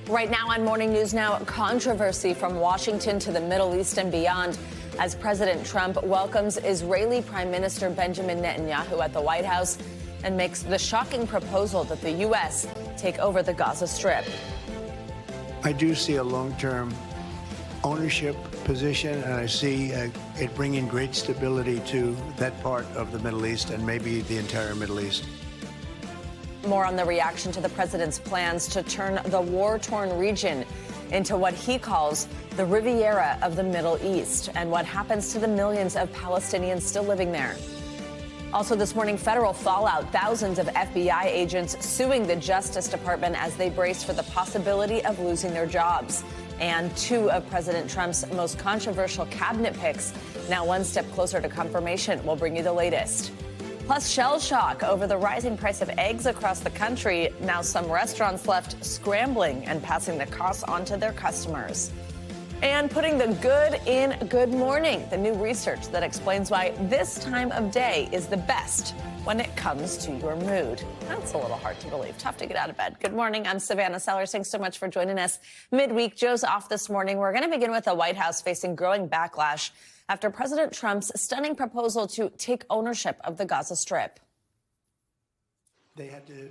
Right now on Morning News Now, controversy from Washington to the Middle East and beyond as President Trump welcomes Israeli Prime Minister Benjamin Netanyahu at the White House and makes the shocking proposal that the U.S. take over the Gaza Strip. I do see a long-term ownership position, and I see it bringing great stability to that part of the Middle East and maybe the entire Middle East. More on the reaction to the president's plans to turn the war-torn region into what he calls the riviera of the Middle East and what happens to the millions of Palestinians still living there. Also this morning, federal fallout, thousands of FBI agents suing the Justice Department as they brace for the possibility of losing their jobs. And two of President Trump's most controversial cabinet picks now one step closer to confirmation. We'll bring you the latest. Plus, shell shock over the rising price of eggs across the country. Now some restaurants left scrambling and passing the costs on to their customers. And putting the good in good morning, the new research that explains why this time of day is the best when it comes to your mood. That's a little hard to believe. Tough to get out of bed. Good morning. I'm Savannah Sellers. Thanks so much for joining us midweek. Joe's off this morning. We're going to begin with the White House facing growing backlash after President Trump's stunning proposal to take ownership of the Gaza Strip. They had to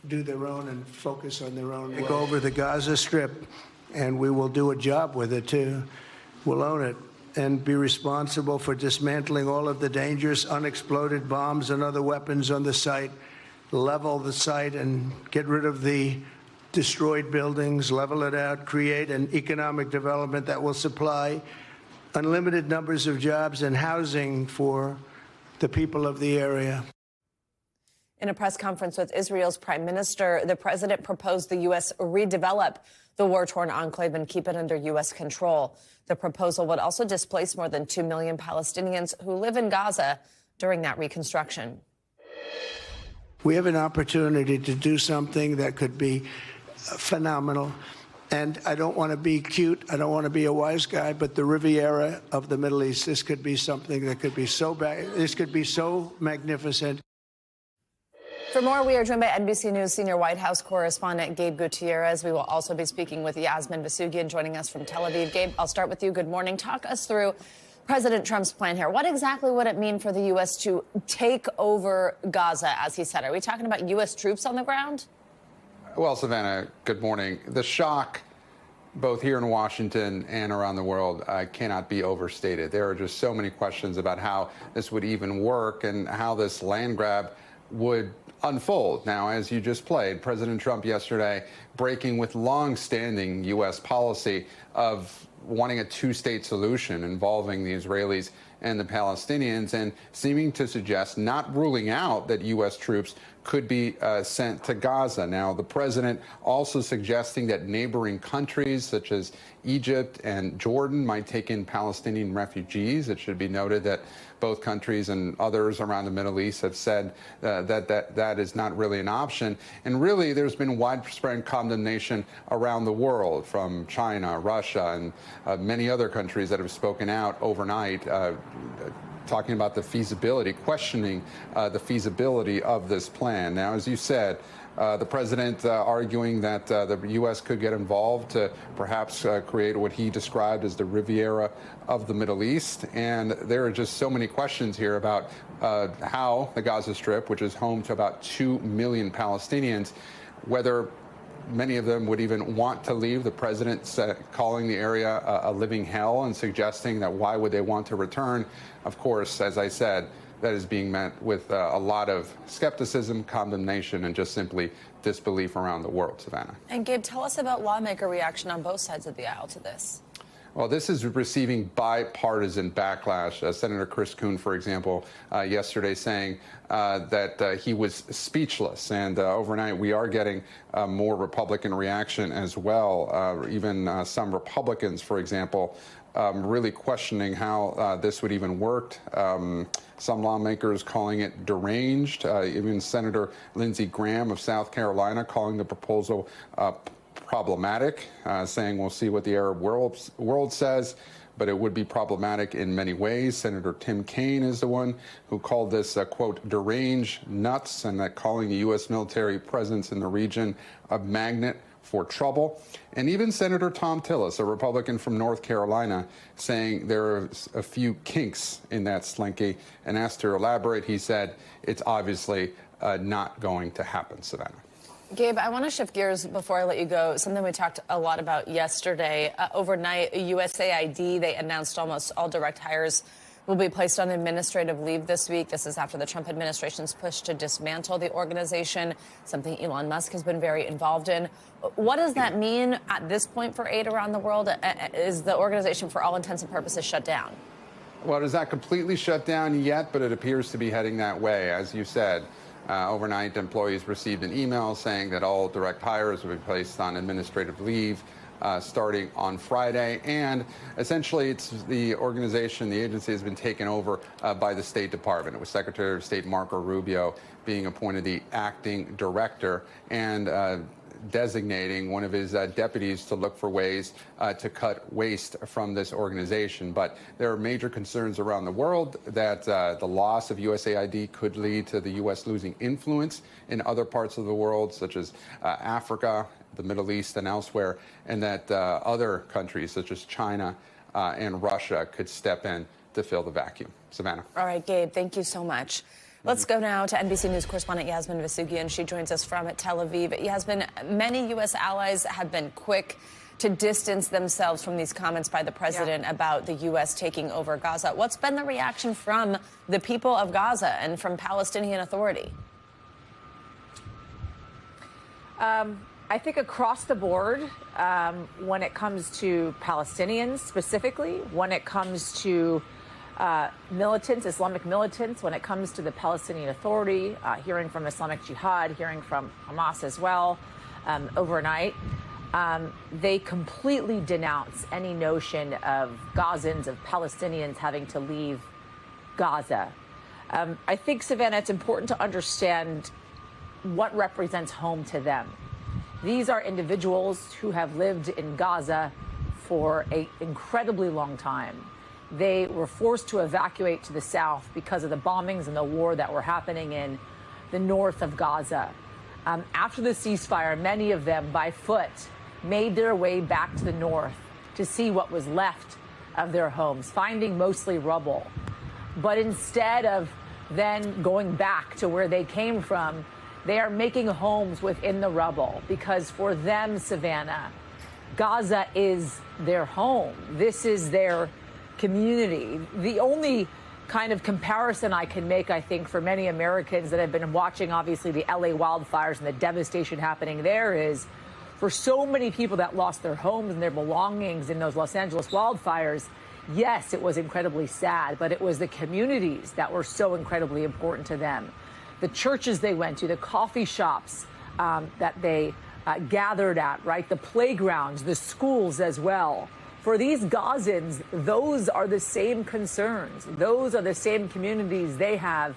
do their own and focus on their own. Take over the Gaza Strip, and we will do a job with it, too. We'll own it and be responsible for dismantling all of the dangerous unexploded bombs and other weapons on the site, level the site and get rid of the destroyed buildings, level it out, create an economic development that will supply unlimited numbers of jobs and housing for the people of the area. In a press conference with Israel's prime minister, the president proposed the U.S. redevelop the war-torn enclave and keep it under U.S. control. The proposal would also displace more than 2 million Palestinians who live in Gaza during that reconstruction. We have an opportunity to do something that could be phenomenal. And I don't want to be cute. I don't want to be a wise guy, but the Riviera of the Middle East, this could be something that could be so bad. This could be so magnificent. For more, we are joined by NBC News senior White House correspondent Gabe Gutierrez. We will also be speaking with Yasmin Vasugian joining us from Tel Aviv. Gabe, I'll start with you. Good morning. Talk us through President Trump's plan here. What exactly would it mean for the U.S. to take over Gaza, as he said? Are we talking about U.S. troops on the ground? Well, Savannah, good morning. The shock, both here in Washington and around the world, cannot be overstated. There are just so many questions about how this would even work and how this land grab would unfold. Now, as you just played, President Trump yesterday breaking with long-standing U.S. policy of wanting a two-state solution involving the Israelis and the Palestinians, and seeming to suggest, not ruling out that U.S. troops could be sent to Gaza. Now, the president also suggesting that neighboring countries such as Egypt and Jordan might take in Palestinian refugees. It should be noted that both countries and others around the Middle East have said that is not really an option. And really, there's been widespread condemnation around the world from China, Russia, and many other countries that have spoken out overnight, talking about the feasibility, questioning the feasibility of this plan. Now, as you said, the president arguing that the U.S. could get involved to perhaps create what he described as the Riviera of the Middle East. And there are just so many questions here about how the Gaza Strip, which is home to about 2 million Palestinians, whether many of them would even want to leave. The president calling the area a living hell and suggesting that why would they want to return? Of course, as I said, that is being met with a lot of skepticism, condemnation, and just simply disbelief around the world, Savannah. And Gabe, tell us about lawmaker reaction on both sides of the aisle to this. Well, this is receiving bipartisan backlash. Senator Chris Coons, for example, yesterday saying that he was speechless. And overnight, we are getting more Republican reaction as well. Even some Republicans, for example, really questioning how this would even work. Some lawmakers calling it deranged. Even Senator Lindsey Graham of South Carolina calling the proposal problematic, saying we'll see what the Arab world says. but it would be problematic in many ways. Senator Tim Kaine is the one who called this, quote, deranged nuts, and that calling the U.S. military presence in the region a magnet for trouble. And even Senator Tom Tillis, a Republican from North Carolina, saying there are a few kinks in that slinky. And asked to elaborate, he said, it's obviously not going to happen, Savannah. Gabe, I want to shift gears before I let you go. Something we talked a lot about yesterday. Overnight, USAID, they announced almost all direct hires will be placed on administrative leave this week. This is after the Trump administration's push to dismantle the organization, something Elon Musk has been very involved in. What does that mean at this point for aid around the world? Is the organization, for all intents and purposes, shut down? Well, it is not completely shut down yet, but it appears to be heading that way. As you said, overnight, employees received an email saying that all direct hires will be placed on administrative leave starting on Friday. And essentially, it's the organization, the agency has been taken over by the State Department. It was Secretary of State Marco Rubio being appointed the acting director and designating one of his deputies to look for ways to cut waste from this organization. But there are major concerns around the world that the loss of USAID could lead to the U.S. losing influence in other parts of the world, such as Africa, the Middle East, and elsewhere, and that other countries, such as China and Russia, could step in to fill the vacuum. Savannah. All right, Gabe, thank you so much. Let's go now to NBC News correspondent Yasmin Vasugian. She joins us from Tel Aviv. Yasmin, many U.S. allies have been quick to distance themselves from these comments by the president about the U.S. taking over Gaza. What's been the reaction from the people of Gaza and from Palestinian Authority? I think across the board, when it comes to Palestinians specifically, when it comes to militants, Islamic militants, when it comes to the Palestinian Authority, hearing from Islamic Jihad, hearing from Hamas as well overnight, they completely denounce any notion of Gazans, of Palestinians having to leave Gaza. I think, Savannah, it's important to understand what represents home to them. These are individuals who have lived in Gaza for an incredibly long time. They were forced to evacuate to the south because of the bombings and the war that were happening in the north of Gaza. After the ceasefire, many of them, by foot, made their way back to the north to see what was left of their homes, finding mostly rubble. But instead of then going back to where they came from, they are making homes within the rubble because for them, Savannah, Gaza is their home. This is their community. The only kind of comparison I can make, I think, for many Americans that have been watching, obviously, the LA wildfires and the devastation happening there is for so many people that lost their homes and their belongings in those Los Angeles wildfires. Yes, it was incredibly sad, but it was the communities that were so incredibly important to them. The churches they went to, the coffee shops that they gathered at, right? The playgrounds, the schools as well. For these Gazans, those are the same concerns. Those are the same communities they have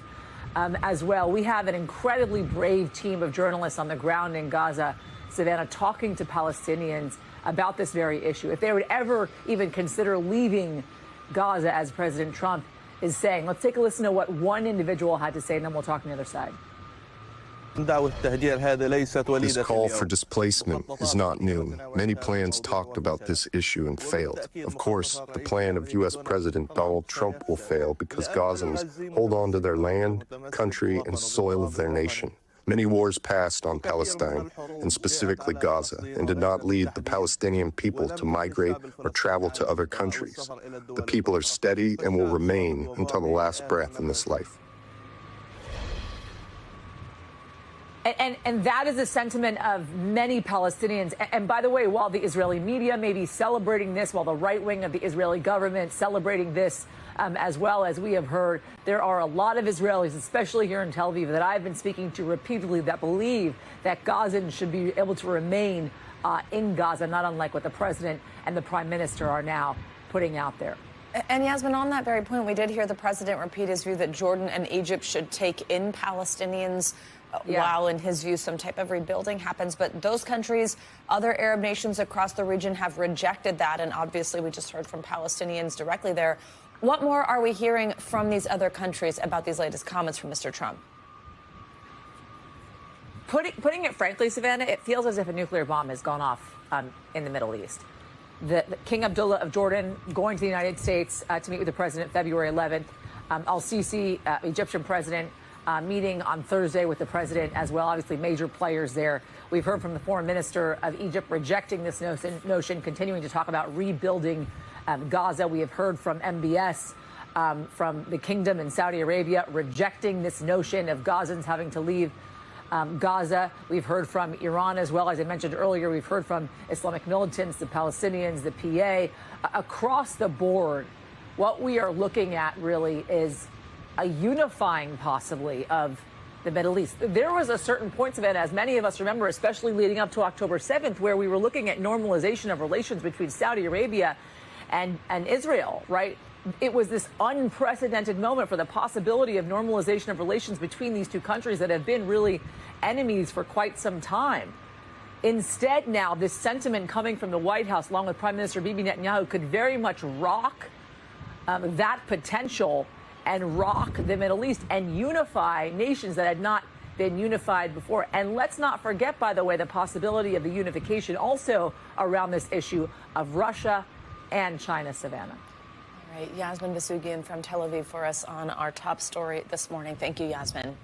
as well. We have an incredibly brave team of journalists on the ground in Gaza, Savannah, talking to Palestinians about this very issue. If they would ever even consider leaving Gaza, as President Trump is saying. Let's take a listen to what one individual had to say, and then we'll talk on the other side. This call for displacement is not new. Many plans talked about this issue and failed. Of course, the plan of U.S. President Donald Trump will fail because Gazans hold on to their land, country, and soil of their nation. Many wars passed on Palestine, and specifically Gaza, and did not lead the Palestinian people to migrate or travel to other countries. The people are steady and will remain until the last breath in this life. And that is a sentiment of many Palestinians. And by the way, while the Israeli media may be celebrating this, while the right wing of the Israeli government celebrating this as well, as we have heard, there are a lot of Israelis, especially here in Tel Aviv, that I've been speaking to repeatedly that believe that Gazans should be able to remain in Gaza, not unlike what the president and the prime minister are now putting out there. And Yasmin, on that very point, we did hear the president repeat his view that Jordan and Egypt should take in Palestinians. while, in his view, some type of rebuilding happens. But those countries, other Arab nations across the region, have rejected that. And obviously, we just heard from Palestinians directly there. What more are we hearing from these other countries about these latest comments from Mr. Trump? Putting it frankly, Savannah, it feels as if a nuclear bomb has gone off in the Middle East. The King Abdullah of Jordan going to the United States to meet with the president February 11th. Al-Sisi, Egyptian president, meeting on Thursday with the president as well. Obviously, major players there. We've heard from the foreign minister of Egypt rejecting this notion, continuing to talk about rebuilding Gaza. We have heard from MBS, from the kingdom in Saudi Arabia, rejecting this notion of Gazans having to leave Gaza. We've heard from Iran as well. As I mentioned earlier, we've heard from Islamic militants, the Palestinians, the PA. Across the board, what we are looking at really is a unifying, possibly, of the Middle East. There was a certain point of it, as many of us remember, especially leading up to October 7th, where we were looking at normalization of relations between Saudi Arabia and Israel, right? It was this unprecedented moment for the possibility of normalization of relations between these two countries that have been really enemies for quite some time. Instead, now, this sentiment coming from the White House, along with Prime Minister Bibi Netanyahu, could very much rock that potential and rock the Middle East and unify nations that had not been unified before. And let's not forget, by the way, the possibility of the unification also around this issue of Russia and China, Savannah. All right, Yasmin Vasugian from Tel Aviv for us on our top story this morning. Thank you, Yasmin.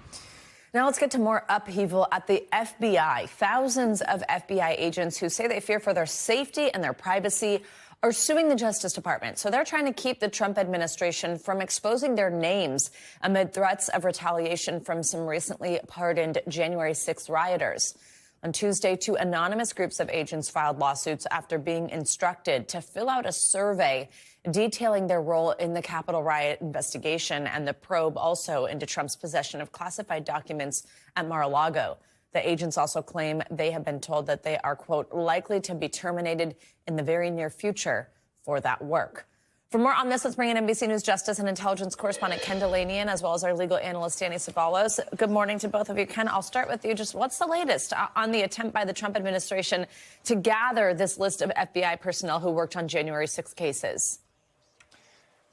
Now let's get to more upheaval at the FBI. Thousands of FBI agents who say they fear for their safety and their privacy are suing the Justice Department. So they're trying to keep the Trump administration from exposing their names amid threats of retaliation from some recently pardoned January 6th rioters. On Tuesday, 2 anonymous groups of agents filed lawsuits after being instructed to fill out a survey detailing their role in the Capitol riot investigation and the probe also into Trump's possession of classified documents at Mar-a-Lago. The agents also claim they have been told that they are, quote, likely to be terminated in the very near future for that work. For more on this, let's bring in NBC News Justice and Intelligence correspondent Ken Delanian, as well as our legal analyst, Danny Ceballos. Good morning to both of you. Ken, I'll start with you. Just what's the latest on the attempt by the Trump administration to gather this list of FBI personnel who worked on January 6 cases?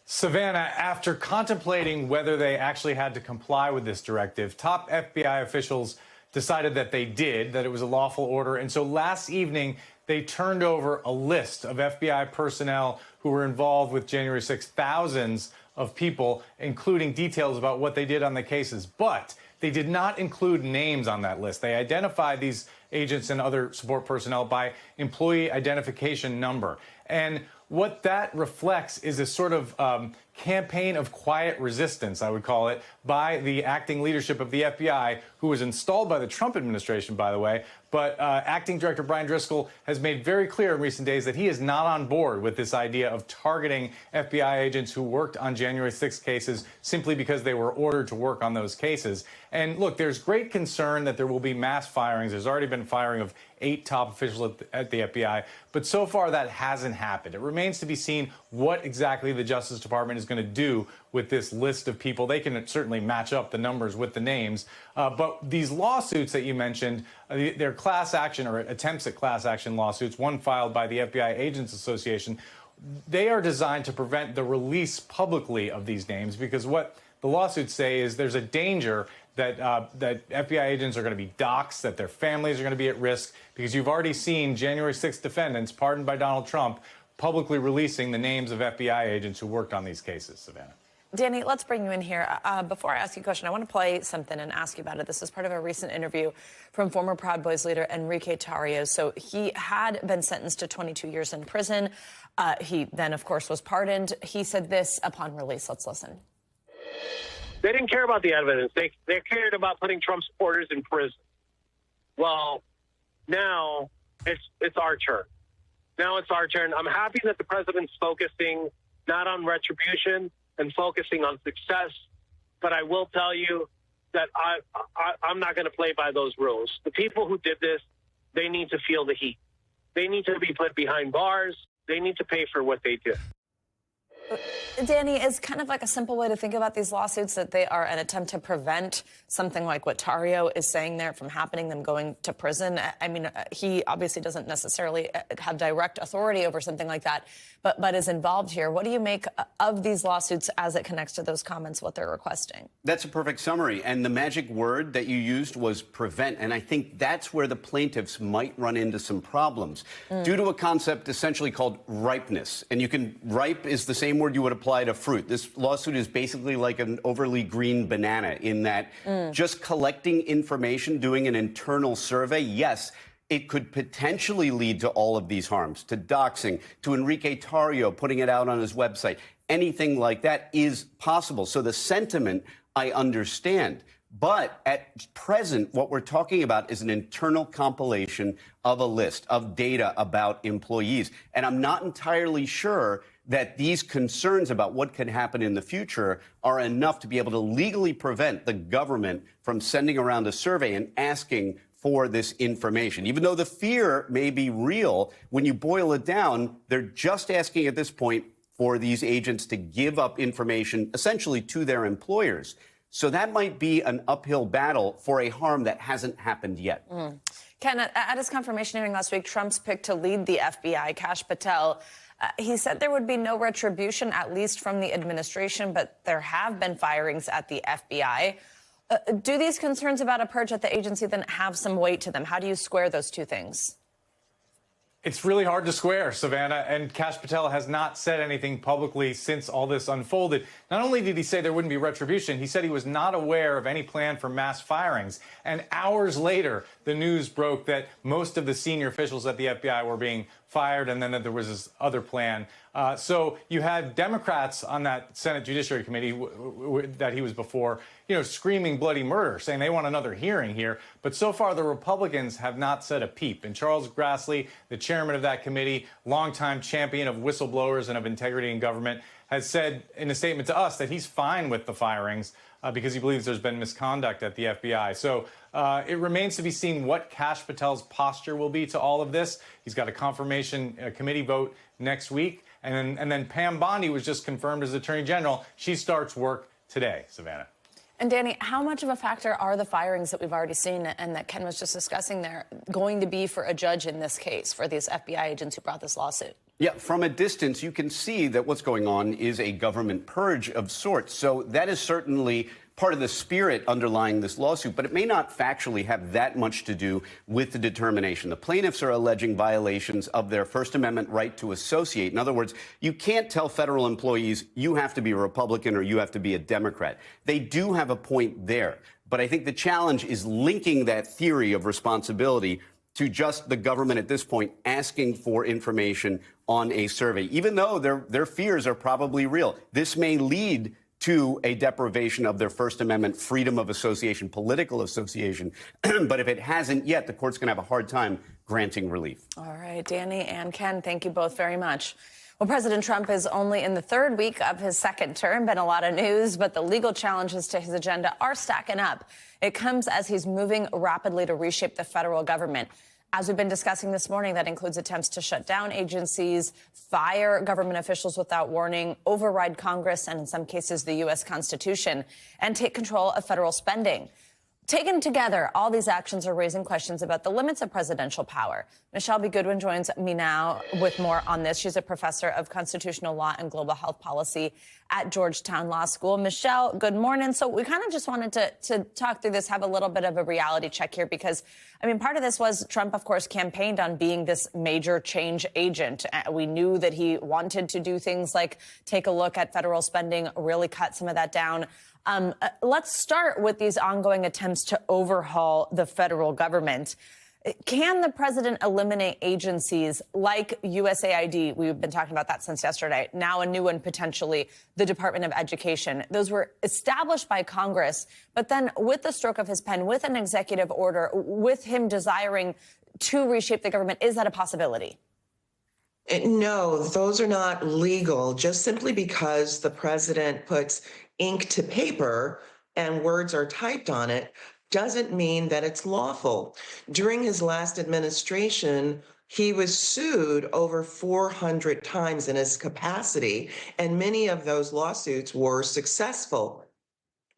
Savannah, after contemplating whether they actually had to comply with this directive, top FBI officials decided that they did, that it was a lawful order. And so last evening, they turned over a list of FBI personnel who were involved with January 6th, thousands of people, including details about what they did on the cases. But they did not include names on that list. They identified these agents and other support personnel by employee identification number. And what that reflects is a sort of campaign of quiet resistance, I would call it, by the acting leadership of the FBI, who was installed by the Trump administration, by the way. But Acting Director Brian Driscoll has made very clear in recent days that he is not on board with this idea of targeting FBI agents who worked on January 6th cases simply because they were ordered to work on those cases. And look, there's great concern that there will be mass firings. There's already been firing of 8 top officials at the FBI, but so far that hasn't happened. It remains to be seen what exactly the Justice Department is going to do with this list of people. They can certainly match up the numbers with the names, but these lawsuits that you mentioned, they're class action or attempts at class action lawsuits, one filed by the FBI Agents Association. They are designed to prevent the release publicly of these names, because what the lawsuits say is there's a danger that that FBI agents are going to be doxxed, that their families are going to be at risk, because you've already seen January 6th defendants, pardoned by Donald Trump, publicly releasing the names of FBI agents who worked on these cases, Savannah. Danny, let's bring you in here. Before I ask you a question, I want to play something and ask you about it. This is part of a recent interview from former Proud Boys leader Enrique Tarrio. So he had been sentenced to 22 years in prison. He then, of course, was pardoned. He said this upon release. Let's listen. They didn't care about the evidence. They cared about putting Trump supporters in prison. Well, now it's our turn. Now it's our turn. I'm happy that the president's focusing not on retribution and focusing on success. But I will tell you that I'm not going to play by those rules. The people who did this, they need to feel the heat. They need to be put behind bars. They need to pay for what they did. Danny, is kind of like a simple way to think about these lawsuits that they are an attempt to prevent something like what Tario is saying there from happening, them going to prison. I mean, he obviously doesn't necessarily have direct authority over something like that, but is involved here. What do you make of these lawsuits as it connects to those comments, what they're requesting? That's a perfect summary. And the magic word that you used was prevent. And I think that's where the plaintiffs might run into some problems due to a concept essentially called ripeness. And ripe is the same word you would apply to fruit. This lawsuit is basically like an overly green banana in that just collecting information, doing an internal survey, yes, it could potentially lead to all of these harms, to doxing, to Enrique Tarrio putting it out on his website. Anything like that is possible. So the sentiment, I understand. But at present, what we're talking about is an internal compilation of a list of data about employees. And I'm not entirely sure that these concerns about what could happen in the future are enough to be able to legally prevent the government from sending around a survey and asking for this information. Even though the fear may be real, when you boil it down, they're just asking at this point for these agents to give up information essentially to their employers. So that might be an uphill battle for a harm that hasn't happened yet. Ken, at his confirmation hearing last week, Trump's pick to lead the FBI, Kash Patel, he said there would be no retribution, at least from the administration, but there have been firings at the FBI. Do these concerns about a purge at the agency then have some weight to them? How do you square those two things? It's really hard to square, Savannah, and Kash Patel has not said anything publicly since all this unfolded. Not only did he say there wouldn't be retribution, he said he was not aware of any plan for mass firings. And hours later, the news broke that most of the senior officials at the FBI were being fired, and then that there was this other plan. So you had Democrats on that Senate Judiciary Committee that he was before, screaming bloody murder, saying they want another hearing here. But so far, the Republicans have not said a peep. And Charles Grassley, the chairman of that committee, longtime champion of whistleblowers and of integrity in government, has said in a statement to us that he's fine with the firings because he believes there's been misconduct at the FBI. So it remains to be seen what Kash Patel's posture will be to all of this. He's got a confirmation committee vote next week. And then Pam Bondi was just confirmed as Attorney General. She starts work today, Savannah. And Danny, how much of a factor are the firings that we've already seen and that Ken was just discussing there going to be for a judge in this case, for these FBI agents who brought this lawsuit? Yeah, from a distance, you can see that what's going on is a government purge of sorts. So that is certainly part of the spirit underlying this lawsuit, but it may not factually have that much to do with the determination. The plaintiffs are alleging violations of their First Amendment right to associate. In other words, you can't tell federal employees you have to be a Republican or you have to be a Democrat. They do have a point there, but I think the challenge is linking that theory of responsibility to just the government at this point asking for information on a survey, even though their fears are probably real. This may lead to a deprivation of their First Amendment freedom of association, political association. But if it hasn't yet, the court's going to have a hard time granting relief. All right, Danny and Ken, thank you both very much. Well, President Trump is only in the third week of his second term. Been a lot of news, but the legal challenges to his agenda are stacking up. It comes as he's moving rapidly to reshape the federal government. As we've been discussing this morning, that includes attempts to shut down agencies, fire government officials without warning, override Congress, and in some cases, the U.S. Constitution, and take control of federal spending. Taken together, all these actions are raising questions about the limits of presidential power. Michelle B. Goodwin joins me now with more on this. She's a professor of constitutional law and global health policy at Georgetown Law School. Michelle, good morning. So we kind of just wanted to talk through this, have a little bit of a reality check here, because, I mean, part of this was Trump, of course, campaigned on being this major change agent. We knew that he wanted to do things like take a look at federal spending, really cut some of that down. Let's start with these ongoing attempts to overhaul the federal government. Can the president eliminate agencies like USAID? We've been talking about that since yesterday. Now a new one, potentially, the Department of Education. Those were established by Congress, but then with the stroke of his pen, with an executive order, with him desiring to reshape the government, is that a possibility? No, those are not legal, just simply because the president puts ink to paper and words are typed on it doesn't mean that it's lawful. During his last administration, He was sued over 400 times in his capacity, and many of those lawsuits were successful.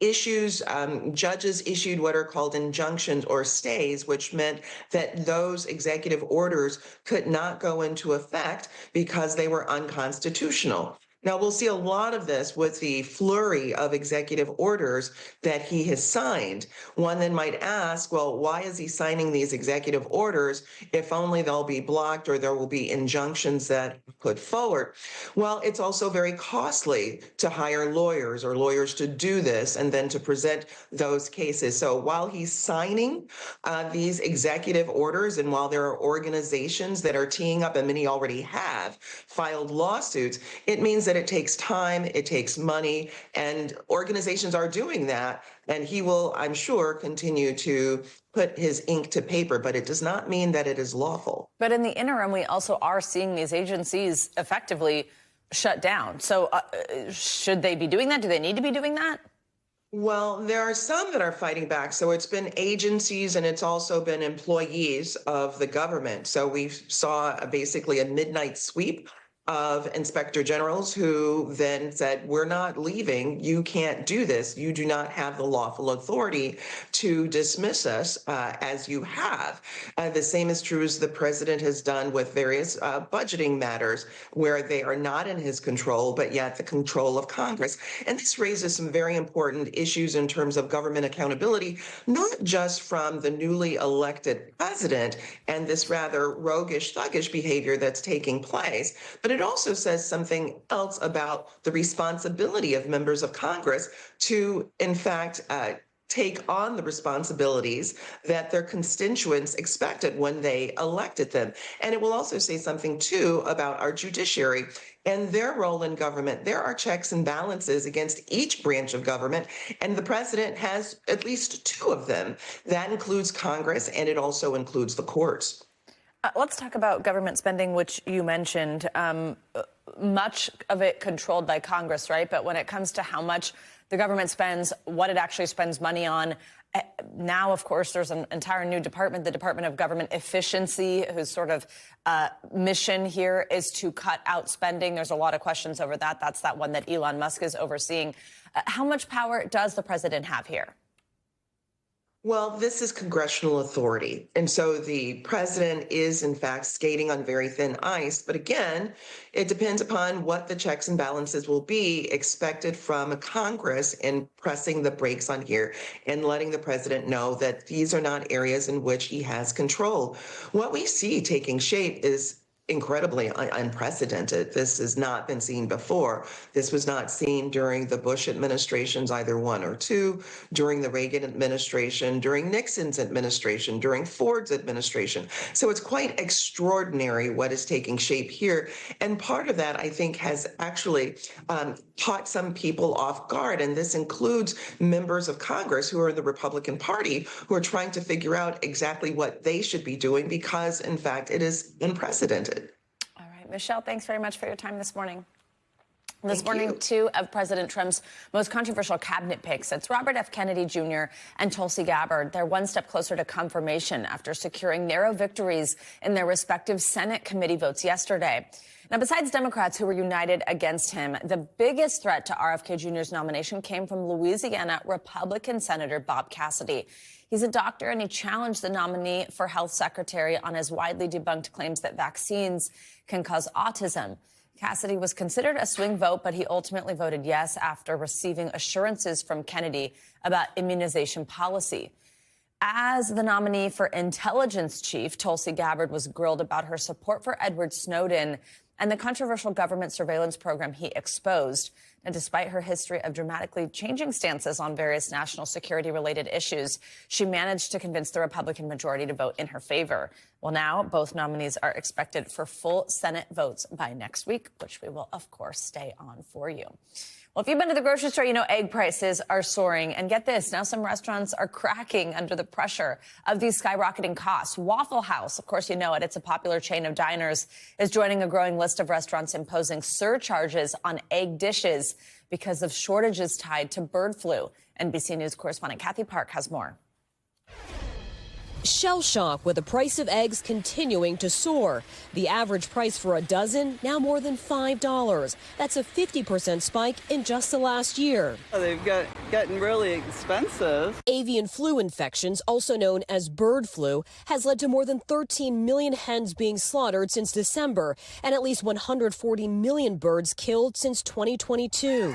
Judges issued what are called injunctions or stays, which meant that those executive orders could not go into effect because they were unconstitutional. Now, we'll see a lot of this with the flurry of executive orders that he has signed. One then might ask, well, why is he signing these executive orders if only they'll be blocked or there will be injunctions that are put forward? Well, it's also very costly to hire lawyers or lawyers to do this and then to present those cases. So while he's signing these executive orders and while there are organizations that are teeing up, and many already have filed lawsuits, it means that it takes time, it takes money, and organizations are doing that. And he will, I'm sure, continue to put his ink to paper, but it does not mean that it is lawful. But in the interim, we also are seeing these agencies effectively shut down. So should they be doing that? Do they need to be doing that? Well, there are some that are fighting back. So it's been agencies and it's also been employees of the government. So we saw basically a midnight sweep of inspector generals who then said, we're not leaving. You can't do this. You do not have the lawful authority to dismiss us as you have. The same is true as the president has done with various budgeting matters where they are not in his control, but yet the control of Congress. And this raises some very important issues in terms of government accountability, not just from the newly elected president and this rather roguish, thuggish behavior that's taking place, but it also says something else about the responsibility of members of Congress to, in fact, take on the responsibilities that their constituents expected when they elected them. And it will also say something, too, about our judiciary and their role in government. There are checks and balances against each branch of government, and the president has at least two of them. That includes Congress, and it also includes the courts. Let's talk about government spending, which you mentioned. Much of it controlled by Congress, right? But when it comes to how much the government spends, what it actually spends money on, now, of course, there's an entire new department, the Department of Government Efficiency, whose sort of mission here is to cut out spending. There's a lot of questions over that. That's that one that Elon Musk is overseeing. How much power does the president have here? Well, this is congressional authority. And so the president is, in fact, skating on very thin ice. But again, it depends upon what the checks and balances will be expected from Congress in pressing the brakes on here and letting the president know that these are not areas in which he has control. What we see taking shape is incredibly unprecedented. This has not been seen before. This was not seen during the Bush administrations, either one or two, during the Reagan administration, during Nixon's administration, during Ford's administration. So it's quite extraordinary what is taking shape here. And part of that, I think, has actually caught some people off guard. And this includes members of Congress who are in the Republican Party who are trying to figure out exactly what they should be doing because, in fact, it is unprecedented. All right, Michelle, thanks very much for your time this morning. This morning, two of President Trump's most controversial cabinet picks. It's Robert F. Kennedy Jr. and Tulsi Gabbard. They're one step closer to confirmation after securing narrow victories in their respective Senate committee votes yesterday. Now, besides Democrats who were united against him, the biggest threat to RFK Jr.'s nomination came from Louisiana Republican Senator Bob Cassidy. He's a doctor, and he challenged the nominee for health secretary on his widely debunked claims that vaccines can cause autism. Cassidy was considered a swing vote, but he ultimately voted yes after receiving assurances from Kennedy about immunization policy. As the nominee for intelligence chief, Tulsi Gabbard was grilled about her support for Edward Snowden and the controversial government surveillance program he exposed. And despite her history of dramatically changing stances on various national security-related issues, she managed to convince the Republican majority to vote in her favor. Well, now both nominees are expected for full Senate votes by next week, which we will, of course, stay on for you. Well, if you've been to the grocery store, you know egg prices are soaring. And get this, now some restaurants are cracking under the pressure of these skyrocketing costs. Waffle House, of course you know it, it's a popular chain of diners, is joining a growing list of restaurants imposing surcharges on egg dishes because of shortages tied to bird flu. NBC News correspondent Kathy Park has more. Shell shock with the price of eggs continuing to soar. The average price for a dozen now more than $5. That's a 50% spike in just the last year. They've gotten really expensive. Avian flu infections, also known as bird flu, has led to more than 13 million hens being slaughtered since December and at least 140 million birds killed since 2022.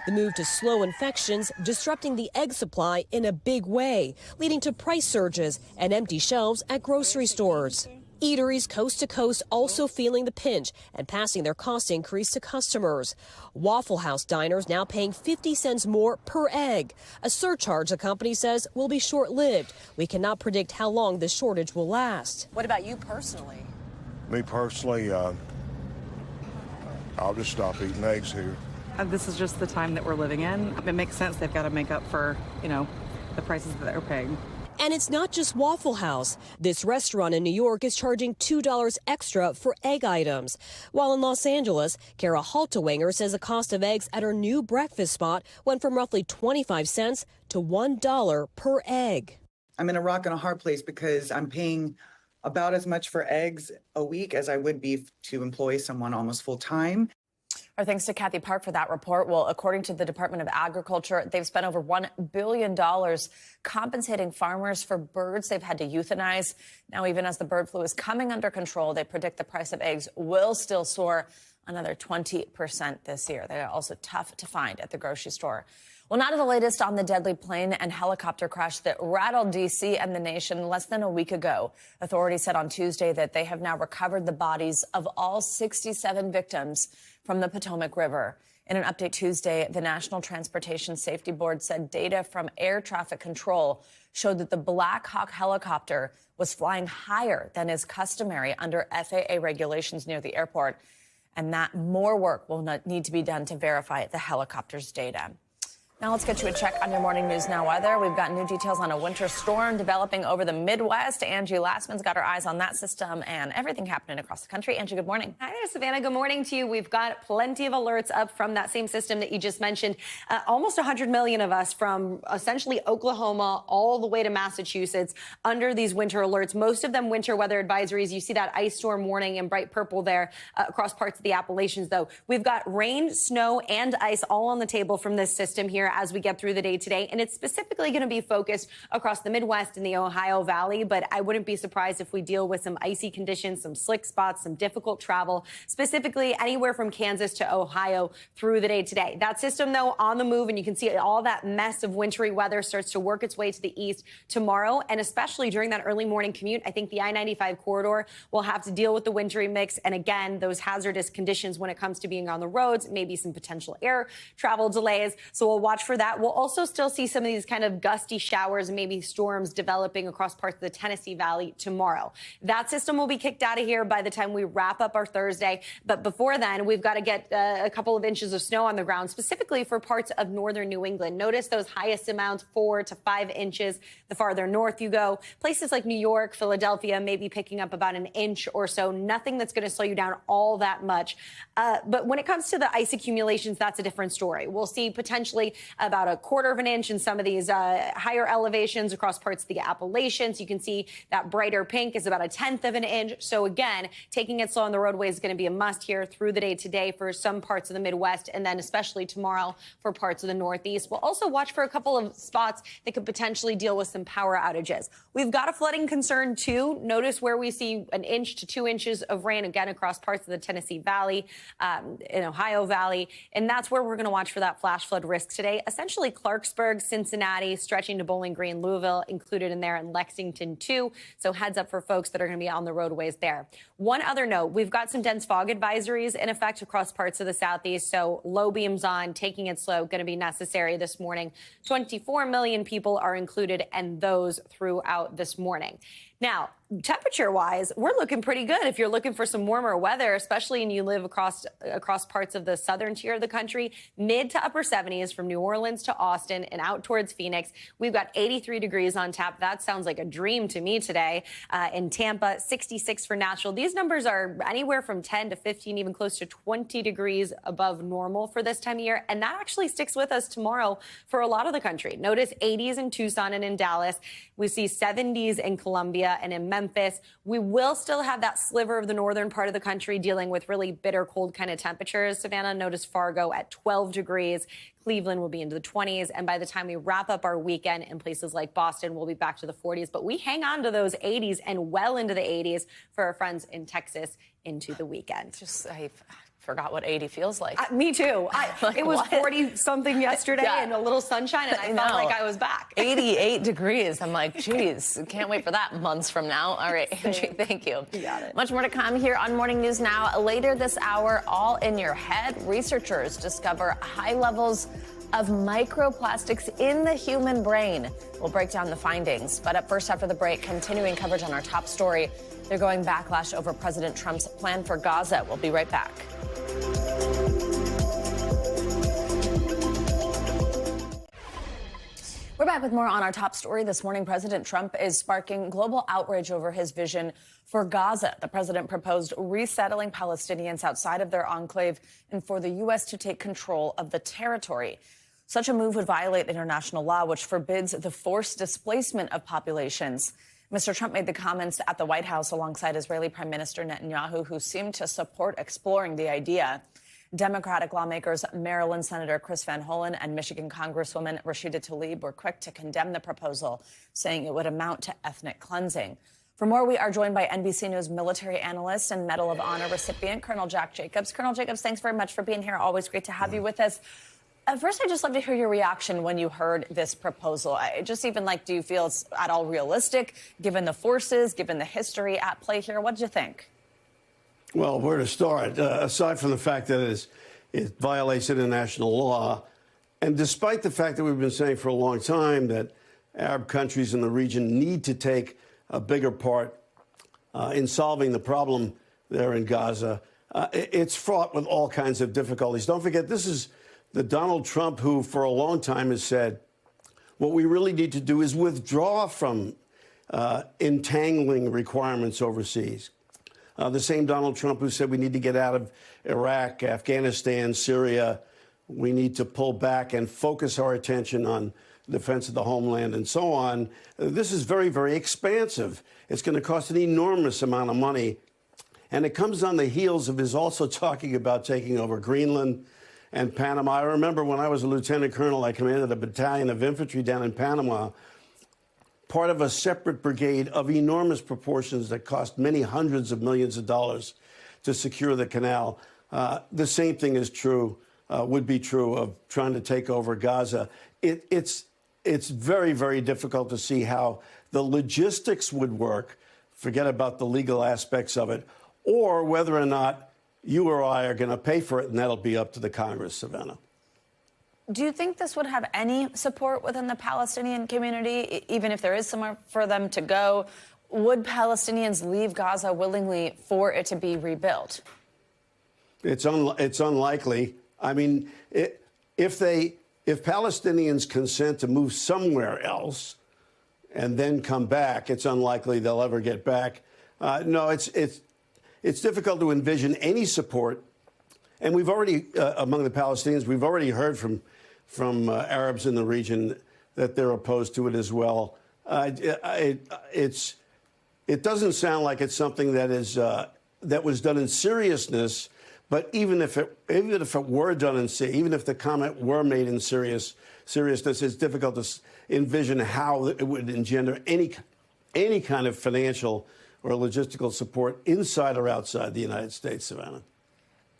The move to slow infections disrupting the egg supply in a big way, leading to price surges and empty shelves at grocery stores. Eateries coast to coast also feeling the pinch and passing their cost increase to customers. Waffle House diners now paying 50 cents more per egg, a surcharge the company says will be short-lived. We cannot predict how long this shortage will last. What about you personally? Me personally, I'll just stop eating eggs here. This is just the time that we're living in. It makes sense they've got to make up for, the prices that they're paying. And it's not just Waffle House. This restaurant in New York is charging $2 extra for egg items. While in Los Angeles, Kara Haltewanger says the cost of eggs at her new breakfast spot went from roughly 25 cents to $1 per egg. I'm in a rock and a hard place because I'm paying about as much for eggs a week as I would be to employ someone almost full time. Our thanks to Kathy Park for that report. Well, according to the Department of Agriculture, they've spent over $1 billion compensating farmers for birds they've had to euthanize. Now, even as the bird flu is coming under control, they predict the price of eggs will still soar another 20% this year. They are also tough to find at the grocery store. Well, now to the latest on the deadly plane and helicopter crash that rattled D.C. and the nation less than a week ago. Authorities said on Tuesday that they have now recovered the bodies of all 67 victims from the Potomac River. In an update Tuesday, the National Transportation Safety Board said data from air traffic control showed that the Black Hawk helicopter was flying higher than is customary under FAA regulations near the airport, and that more work will need to be done to verify the helicopter's data. Now let's get you a check on your Morning News Now weather. We've got new details on a winter storm developing over the Midwest. Angie Lassman's got her eyes on that system and everything happening across the country. Angie, good morning. Hi there, Savannah. Good morning to you. We've got plenty of alerts up from that same system that you just mentioned. Almost 100 million of us from essentially Oklahoma all the way to Massachusetts under these winter alerts. Most of them winter weather advisories. You see that ice storm warning in bright purple there across parts of the Appalachians, though. We've got rain, snow, and ice all on the table from this system here as we get through the day today. And it's specifically going to be focused across the Midwest and the Ohio Valley. But I wouldn't be surprised if we deal with some icy conditions, some slick spots, some difficult travel, specifically anywhere from Kansas to Ohio through the day today. That system, though, on the move, and you can see all that mess of wintry weather starts to work its way to the east tomorrow. And especially during that early morning commute, I think the I-95 corridor will have to deal with the wintry mix. And again, those hazardous conditions when it comes to being on the roads, maybe some potential air travel delays. So we'll watch for that. We'll also still see some of these kind of gusty showers and maybe storms developing across parts of the Tennessee Valley tomorrow. That system will be kicked out of here by the time we wrap up our Thursday. But before then, we've got to get a couple of inches of snow on the ground, specifically for parts of northern New England. Notice those highest amounts, 4 to 5 inches. The farther north you go, places like New York, Philadelphia, maybe picking up about an inch or so. Nothing that's going to slow you down all that much. But when it comes to the ice accumulations, that's a different story. We'll see potentially about a quarter of an inch in some of these higher elevations across parts of the Appalachians. You can see that brighter pink is about 1/10 of an inch. So again, taking it slow on the roadway is going to be a must here through the day today for some parts of the Midwest, and then especially tomorrow for parts of the Northeast. We'll also watch for a couple of spots that could potentially deal with some power outages. We've got a flooding concern too. Notice where we see 1 inch to 2 inches of rain again across parts of the Tennessee Valley, in Ohio Valley, and that's where we're going to watch for that flash flood risk today. Essentially Clarksburg, Cincinnati, stretching to Bowling Green, Louisville, included in there, and Lexington too. So heads up for folks that are going to be on the roadways there. One other note, we've got some dense fog advisories in effect across parts of the Southeast. So low beams on, taking it slow, going to be necessary this morning. 24 million people are included, and those throughout this morning. Now, temperature-wise, we're looking pretty good. If you're looking for some warmer weather, especially and you live across parts of the southern tier of the country, mid to upper 70s from New Orleans to Austin and out towards Phoenix. We've got 83 degrees on tap. That sounds like a dream to me today. In Tampa, 66 for Nashville. These numbers are anywhere from 10 to 15, even close to 20 degrees above normal for this time of year. And that actually sticks with us tomorrow for a lot of the country. Notice 80s in Tucson and in Dallas. We see 70s in Columbia and in Memphis. We will still have that sliver of the northern part of the country dealing with really bitter cold kind of temperatures. Savannah, notice Fargo at 12 degrees. Cleveland will be into the 20s. And by the time we wrap up our weekend in places like Boston, we'll be back to the 40s. But we hang on to those 80s and well into the 80s for our friends in Texas into the weekend. I forgot what 80 feels like. Me too. Like, it was what? 40-something yesterday and a little sunshine, and I felt like I was back. 88 degrees. I'm like, geez, can't wait for that months from now. All right, Angie, thank you. You got it. Much more to come here on Morning News Now. Later this hour, all in your head, researchers discover high levels of microplastics in the human brain. We'll break down the findings. But up first, after the break, continuing coverage on our top story. They're going backlash over President Trump's plan for Gaza. We'll be right back. We're back with more on our top story this morning. President Trump is sparking global outrage over his vision for Gaza. The president proposed resettling Palestinians outside of their enclave and for the U.S. to take control of the territory. Such a move would violate international law, which forbids the forced displacement of populations. Mr. Trump made the comments at the White House alongside Israeli Prime Minister Netanyahu, who seemed to support exploring the idea. Democratic lawmakers Maryland Senator Chris Van Hollen and Michigan Congresswoman Rashida Tlaib were quick to condemn the proposal, saying it would amount to ethnic cleansing. For more, we are joined by NBC News military analyst and Medal of Honor recipient, Colonel Jack Jacobs. Colonel Jacobs, thanks very much for being here. Always great to have you with us. First, I'd just love to hear your reaction when you heard this proposal. Do you feel it's at all realistic, given the forces, given the history at play here? What did you think? Well, where to start? Aside from the fact that it violates international law, and despite the fact that we've been saying for a long time that Arab countries in the region need to take a bigger part in solving the problem there in Gaza, it's fraught with all kinds of difficulties. Don't forget, this is the Donald Trump who, for a long time, has said, what we really need to do is withdraw from entangling requirements overseas. The same Donald Trump who said we need to get out of Iraq, Afghanistan, Syria. We need to pull back and focus our attention on defense of the homeland and so on. This is very, very expansive. It's going to cost an enormous amount of money. And it comes on the heels of his also talking about taking over Greenland and Panama. I remember when I was a lieutenant colonel, I commanded a battalion of infantry down in Panama, part of a separate brigade of enormous proportions that cost many hundreds of millions of dollars to secure the canal. The same thing is true, would be true of trying to take over Gaza. It's very, very difficult to see how the logistics would work, forget about the legal aspects of it, or whether or not you or I are going to pay for it, and that'll be up to the Congress, Savannah. Do you think this would have any support within the Palestinian community, even if there is somewhere for them to go? Would Palestinians leave Gaza willingly for it to be rebuilt? It's unlikely. I mean, if Palestinians consent to move somewhere else and then come back, it's unlikely they'll ever get back. No, it's difficult to envision any support. And we've already, among the Palestinians, we've already heard from Arabs in the region that they're opposed to it as well. It doesn't sound like it's something that was done in seriousness. But even if it were done even if the comment were made in seriousness, it's difficult to envision how it would engender any kind of financial or logistical support inside or outside the United States, Savannah.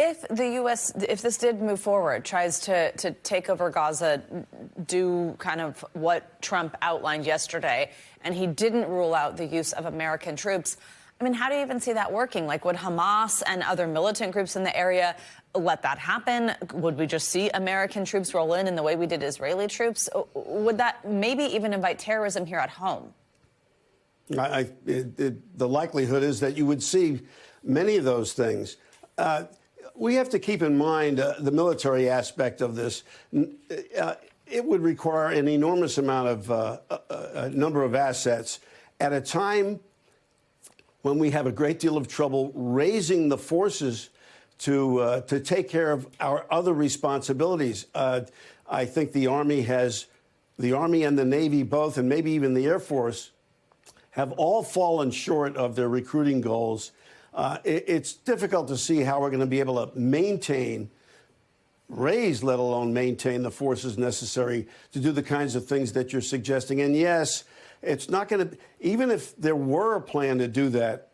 If the U.S., if this did move forward, tries to take over Gaza, do kind of what Trump outlined yesterday, and he didn't rule out the use of American troops, I mean, how do you even see that working? Like, would Hamas and other militant groups in the area let that happen? Would we just see American troops roll in the way we did Israeli troops? Would that maybe even invite terrorism here at home? The likelihood is that you would see many of those things. We have to keep in mind the military aspect of this. It would require an enormous amount of a number of assets at a time when we have a great deal of trouble raising the forces to take care of our other responsibilities. I think the Army and the Navy both, and maybe even the Air Force, have all fallen short of their recruiting goals. It's difficult to see how we're going to be able to raise, let alone maintain the forces necessary to do the kinds of things that you're suggesting. And yes, it's not going to, even if there were a plan to do that,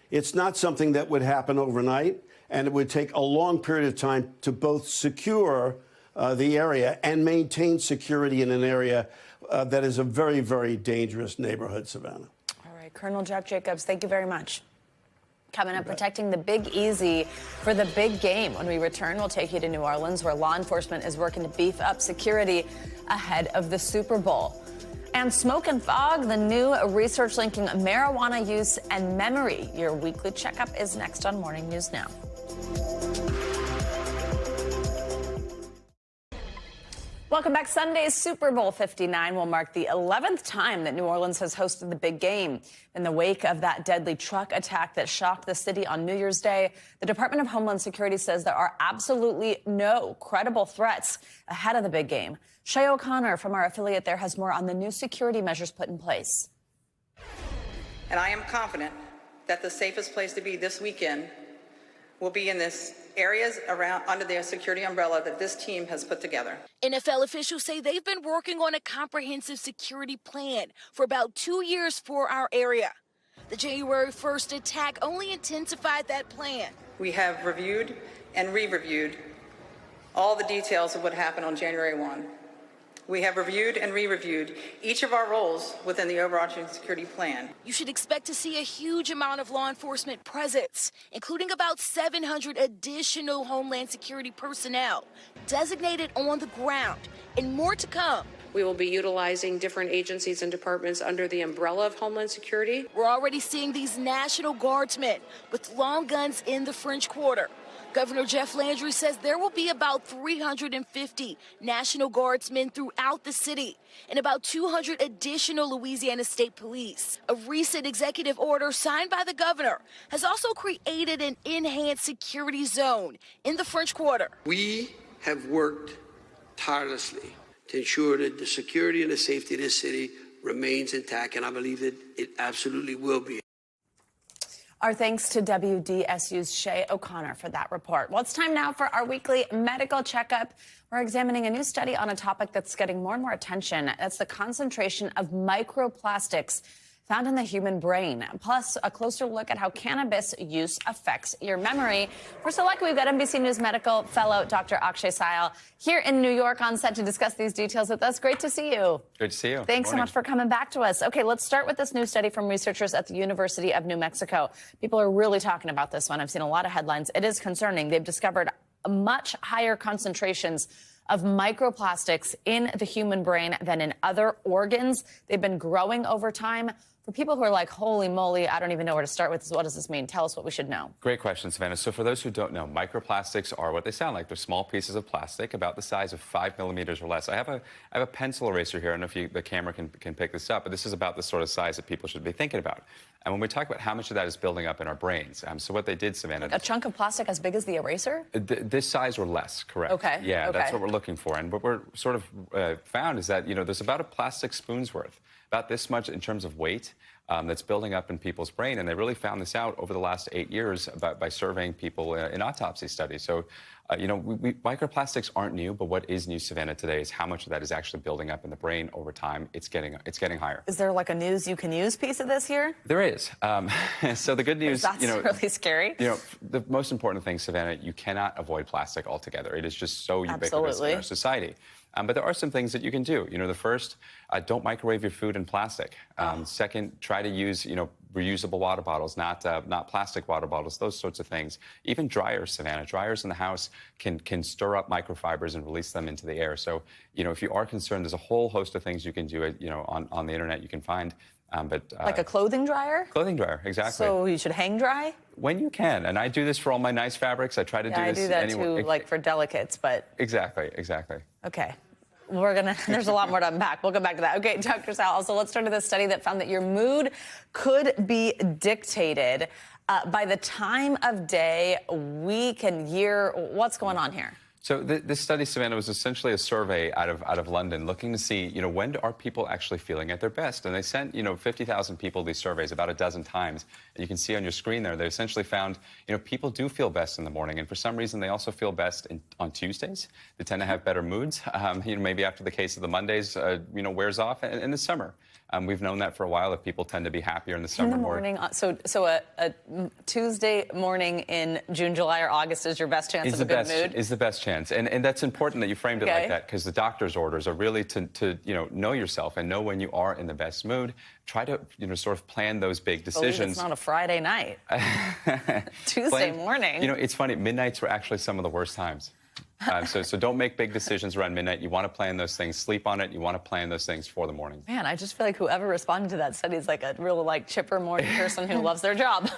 it's not something that would happen overnight, and it would take a long period of time to both secure the area and maintain security in an area that is a very, very dangerous neighborhood, Savannah. All right, Colonel Jeff Jacobs, thank you very much. Coming up, protecting the Big Easy for the big game. When we return, we'll take you to New Orleans, where law enforcement is working to beef up security ahead of the Super Bowl. And Smoke and Fog, the new research linking marijuana use and memory. Your weekly checkup is next on Morning News Now. Welcome back. Sunday's Super Bowl 59 will mark the 11th time that New Orleans has hosted the big game. In the wake of that deadly truck attack that shocked the city on New Year's Day, the Department of Homeland Security says there are absolutely no credible threats ahead of the big game. Shay O'Connor from our affiliate there has more on the new security measures put in place. And I am confident that the safest place to be this weekend will be in this areas around under the security umbrella that this team has put together. NFL officials say they've been working on a comprehensive security plan for about 2 years for our area. The January 1st attack only intensified that plan. We have reviewed and re-reviewed all the details of what happened on January 1. We have reviewed and re-reviewed each of our roles within the overarching security plan. You should expect to see a huge amount of law enforcement presence, including about 700 additional Homeland Security personnel designated on the ground, and more to come. We will be utilizing different agencies and departments under the umbrella of Homeland Security. We're already seeing these National Guardsmen with long guns in the French Quarter. Governor Jeff Landry says there will be about 350 National Guardsmen throughout the city and about 200 additional Louisiana State Police. A recent executive order signed by the governor has also created an enhanced security zone in the French Quarter. We have worked tirelessly to ensure that the security and the safety of this city remains intact, and I believe that it absolutely will be. Our thanks to WDSU's Shay O'Connor for that report. Well, it's time now for our weekly medical checkup. We're examining a new study on a topic that's getting more and more attention. That's the concentration of microplastics found in the human brain, plus a closer look at how cannabis use affects your memory. We're so lucky we've got NBC News medical fellow Dr. Akshay Syal here in New York on set to discuss these details with us. Great to see you. Good to see you. Thanks so much for coming back to us. Okay, let's start with this new study from researchers at the University of New Mexico. People are really talking about this one. I've seen a lot of headlines. It is concerning. They've discovered much higher concentrations of microplastics in the human brain than in other organs. They've been growing over time. For people who are like, holy moly, I don't even know where to start with this. What does this mean? Tell us what we should know. Great question, Savannah. So for those who don't know, microplastics are what they sound like. They're small pieces of plastic about the size of 5 millimeters or less. I have a pencil eraser here. I don't know if the camera can pick this up, but this is about the sort of size that people should be thinking about. And when we talk about how much of that is building up in our brains, so what they did, Savannah... Like a chunk of plastic as big as the eraser? This size or less, correct. Okay. Yeah, okay. That's what we're looking for. And what we're sort of found is that, there's about a plastic spoon's worth, about this much in terms of weight, that's building up in people's brain. And they really found this out over the last 8 years by surveying people in autopsy studies. So, microplastics aren't new, but what is new, Savannah, today is how much of that is actually building up in the brain over time. It's getting higher. Is there like a news you can use piece of this here? There is. So the good news, that's really scary. The most important thing, Savannah, you cannot avoid plastic altogether. It is just so ubiquitous in our society. But there are some things that you can do. The first, don't microwave your food in plastic. Second, try to use, reusable water bottles, not plastic water bottles, those sorts of things. Even dryers, Savannah. Dryers in the house can stir up microfibers and release them into the air. So, if you are concerned, there's a whole host of things you can do, on the internet you can find. Like a clothing dryer? Clothing dryer, exactly. So you should hang dry? When you can. And I do this for all my nice fabrics. I try to do this. I do that anyway. too, like for delicates, but... Exactly. Okay. There's a lot more to unpack. We'll come back to that. Okay, Dr. Sal, also let's turn to this study that found that your mood could be dictated by the time of day, week, and year. What's going on here? So this study, Savannah, was essentially a survey out of London looking to see, when are people actually feeling at their best? And they sent, 50,000 people these surveys about a dozen times. And you can see on your screen there, they essentially found, people do feel best in the morning. And for some reason, they also feel best on Tuesdays. They tend to have better moods, maybe after the case of the Mondays, wears off in the summer. We've known that for a while, that people tend to be happier in the summer. In the morning, so a Tuesday morning in June, July, or August is your best chance of a good mood? Is the best chance. And that's important that you framed it like that, because the doctor's orders are really to know yourself and know when you are in the best mood. Try to, sort of plan those big decisions. It's not a Friday night. Tuesday morning. It's funny. Midnights were actually some of the worst times. So don't make big decisions around midnight. You want to plan those things, sleep on it. You want to plan those things for the morning. Man, I just feel like whoever responded to that study is like a real chipper morning person who loves their job.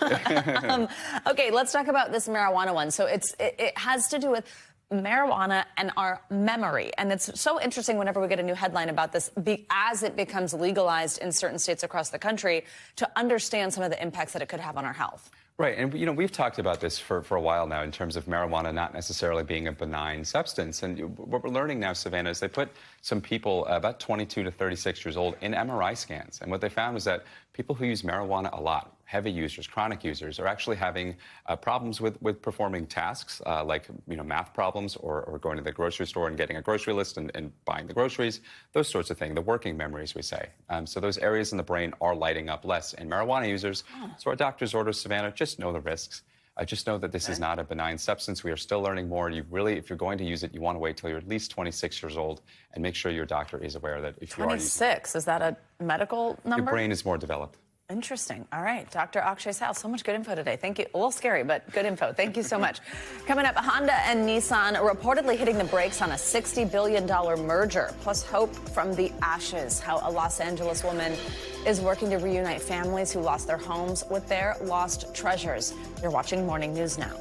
Okay, let's talk about this marijuana one. So it has to do with marijuana and our memory. And it's so interesting whenever we get a new headline about this, as it becomes legalized in certain states across the country, to understand some of the impacts that it could have on our health. Right. And, we've talked about this for a while now in terms of marijuana not necessarily being a benign substance. And what we're learning now, Savannah, is they put some people about 22 to 36 years old in MRI scans. And what they found was that people who use marijuana a lot, heavy users, chronic users, are actually having problems with performing tasks like, math problems or going to the grocery store and getting a grocery list and buying the groceries, those sorts of things, the working memories, we say. So those areas in the brain are lighting up less in marijuana users. So our doctor's orders, Savannah, just know the risks. Just know that this is not a benign substance. We are still learning more. You really, if you're going to use it, you want to wait till you're at least 26 years old and make sure your doctor is aware that if you are using it. 26, is that a medical number? Your brain is more developed. Interesting. All right. Dr. Akshay Sal, so much good info today. Thank you. A little scary, but good info. Thank you so much. Coming up, Honda and Nissan reportedly hitting the brakes on a $60 billion merger, plus hope from the ashes. How a Los Angeles woman is working to reunite families who lost their homes with their lost treasures. You're watching Morning News Now.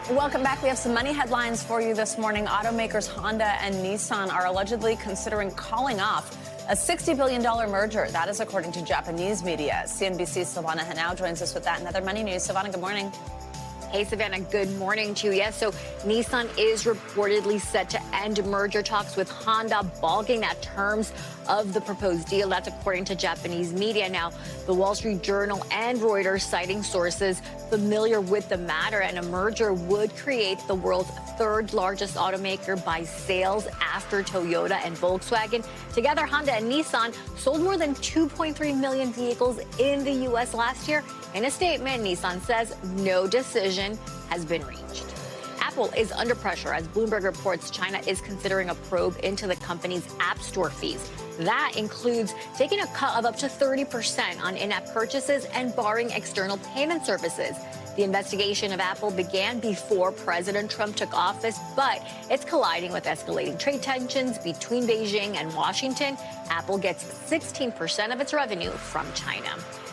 Welcome back. We have some money headlines for you this morning. Automakers Honda and Nissan are allegedly considering calling off a $60 billion merger. That is according to Japanese media. CNBC's Silvana Henao joins us with that and other money news. Silvana, good morning. Hey, Savannah, good morning to you. Yes, so Nissan is reportedly set to end merger talks with Honda, balking at terms of the proposed deal. That's according to Japanese media. Now, the Wall Street Journal and Reuters citing sources familiar with the matter, and a merger would create the world's third largest automaker by sales after Toyota and Volkswagen. Together, Honda and Nissan sold more than 2.3 million vehicles in the U.S. last year. In a statement, Nissan says no decision has been reached. Apple is under pressure as Bloomberg reports China is considering a probe into the company's App Store fees. That includes taking a cut of up to 30% on in-app purchases and barring external payment services. The investigation of Apple began before President Trump took office, but it's colliding with escalating trade tensions between Beijing and Washington. Apple gets 16% of its revenue from China.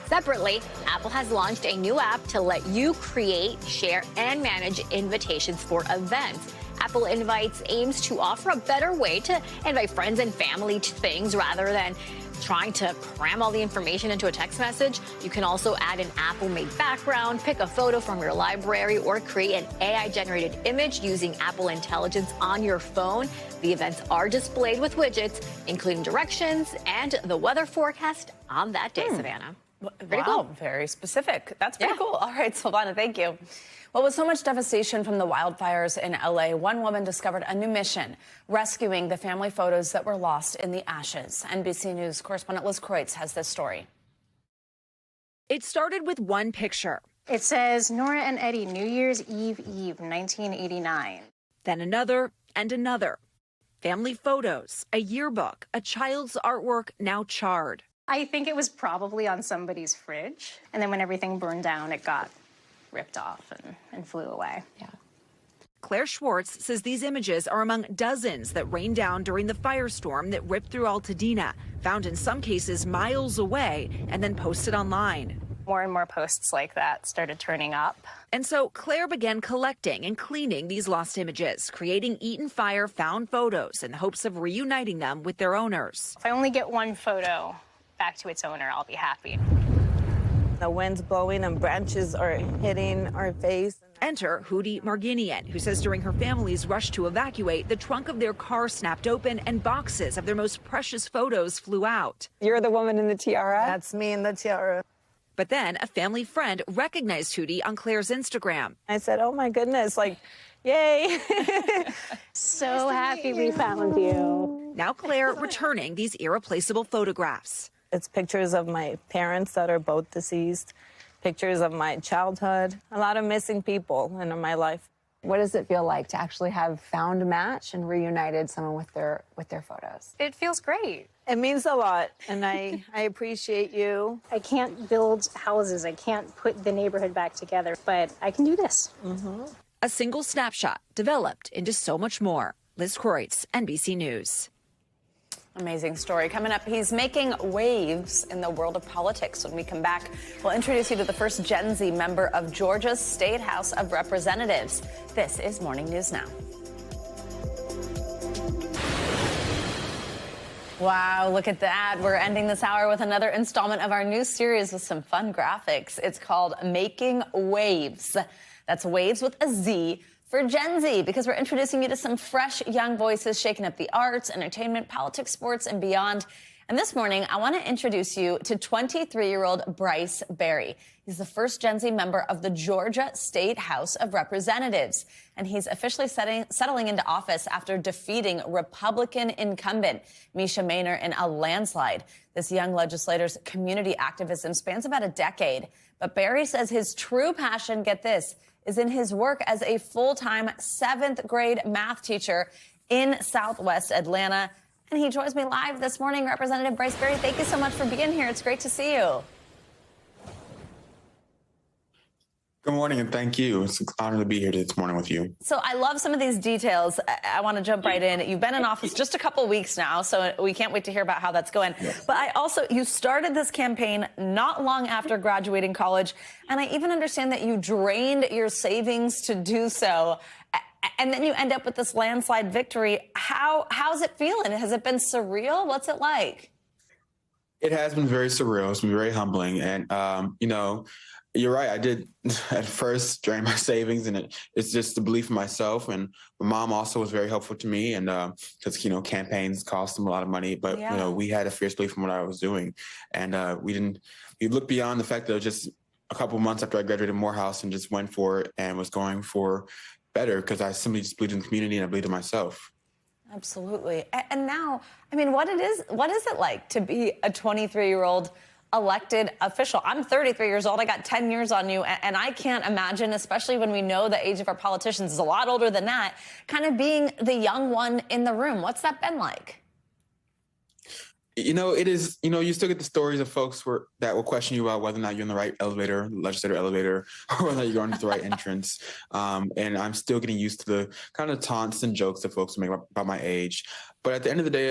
Separately, Apple has launched a new app to let you create, share, and manage invitations for events. Apple Invites aims to offer a better way to invite friends and family to things rather than trying to cram all the information into a text message. You can also add an Apple-made background, pick a photo from your library, or create an AI-generated image using Apple Intelligence on your phone. The events are displayed with widgets, including directions and the weather forecast on that day, Savannah. Pretty cool. Very specific. That's pretty cool. All right, Silvana, thank you. Well, with so much devastation from the wildfires in L.A., one woman discovered a new mission, rescuing the family photos that were lost in the ashes. NBC News correspondent Liz Kreutz has this story. It started with one picture. It says, Nora and Eddie, New Year's Eve, 1989. Then another and another. Family photos, a yearbook, a child's artwork now charred. I think it was probably on somebody's fridge. And then when everything burned down, it got ripped off and flew away. Yeah. Claire Schwartz says these images are among dozens that rained down during the firestorm that ripped through Altadena, found in some cases miles away, and then posted online. More and more posts like that started turning up. And so Claire began collecting and cleaning these lost images, creating Eaton Fire found photos in the hopes of reuniting them with their owners. If I only get one photo back to its owner, I'll be happy. The wind's blowing and branches are hitting our face. Enter Hootie Marginian, who says during her family's rush to evacuate, the trunk of their car snapped open and boxes of their most precious photos flew out. You're the woman in the tiara? That's me in the tiara. But then a family friend recognized Hootie on Claire's Instagram. I said, oh my goodness, like, yay. So happy we found you. Now Claire returning these irreplaceable photographs. It's pictures of my parents that are both deceased, pictures of my childhood, a lot of missing people in my life. What does it feel like to actually have found a match and reunited someone with their photos? It feels great. It means a lot, and I appreciate you. I can't build houses. I can't put the neighborhood back together, but I can do this. A single snapshot developed into so much more. Liz Kreutz, NBC News. Amazing story. Coming up, he's making waves in the world of politics. When we come back, we'll introduce you to the first Gen Z member of Georgia's State House of Representatives. This is Morning News Now. Wow, look at that. We're ending this hour with another installment of our new series with some fun graphics. It's called Making Waves. That's waves with a Z for Gen Z, because we're introducing you to some fresh young voices shaking up the arts, entertainment, politics, sports, and beyond. And this morning, I want to introduce you to 23-year-old Bryce Berry. He's the first Gen Z member of the Georgia State House of Representatives, and he's officially settling into office after defeating Republican incumbent Misha Maynor in a landslide. This young legislator's community activism spans about a decade, but Berry says his true passion, get this, is in his work as a full-time 7th grade math teacher in Southwest Atlanta. And he joins me live this morning. Representative Bryce Berry, thank you so much for being here. It's great to see you. Good morning, and thank you. It's an honor to be here this morning with you. So I love some of these details. I want to jump right in. You've been in office just a couple weeks now, so we can't wait to hear about how that's going. Yes. But you started this campaign not long after graduating college, and I even understand that you drained your savings to do so. And then you end up with this landslide victory. How's it feeling? Has it been surreal? What's it like? It has been very surreal. It's been very humbling. And, you're right. I did at first drain my savings, and it's just the belief in myself. And my mom also was very helpful to me. And because, campaigns cost them a lot of money. But, we had a fierce belief in what I was doing. And we looked beyond the fact that just a couple months after I graduated Morehouse and just went for it and was going for better, because I simply just believed in the community and I believed in myself. Absolutely. And now, what is it like to be a 23-year-old elected official? I'm 33 years old. I got 10 years on you. And I can't imagine, especially when we know the age of our politicians is a lot older than that, kind of being the young one in the room. What's that been like? It is, you still get the stories of folks that will question you about whether or not you're in the right elevator, legislative elevator, or whether you're going to the right entrance. And I'm still getting used to the kind of taunts and jokes that folks make about my age. But at the end of the day,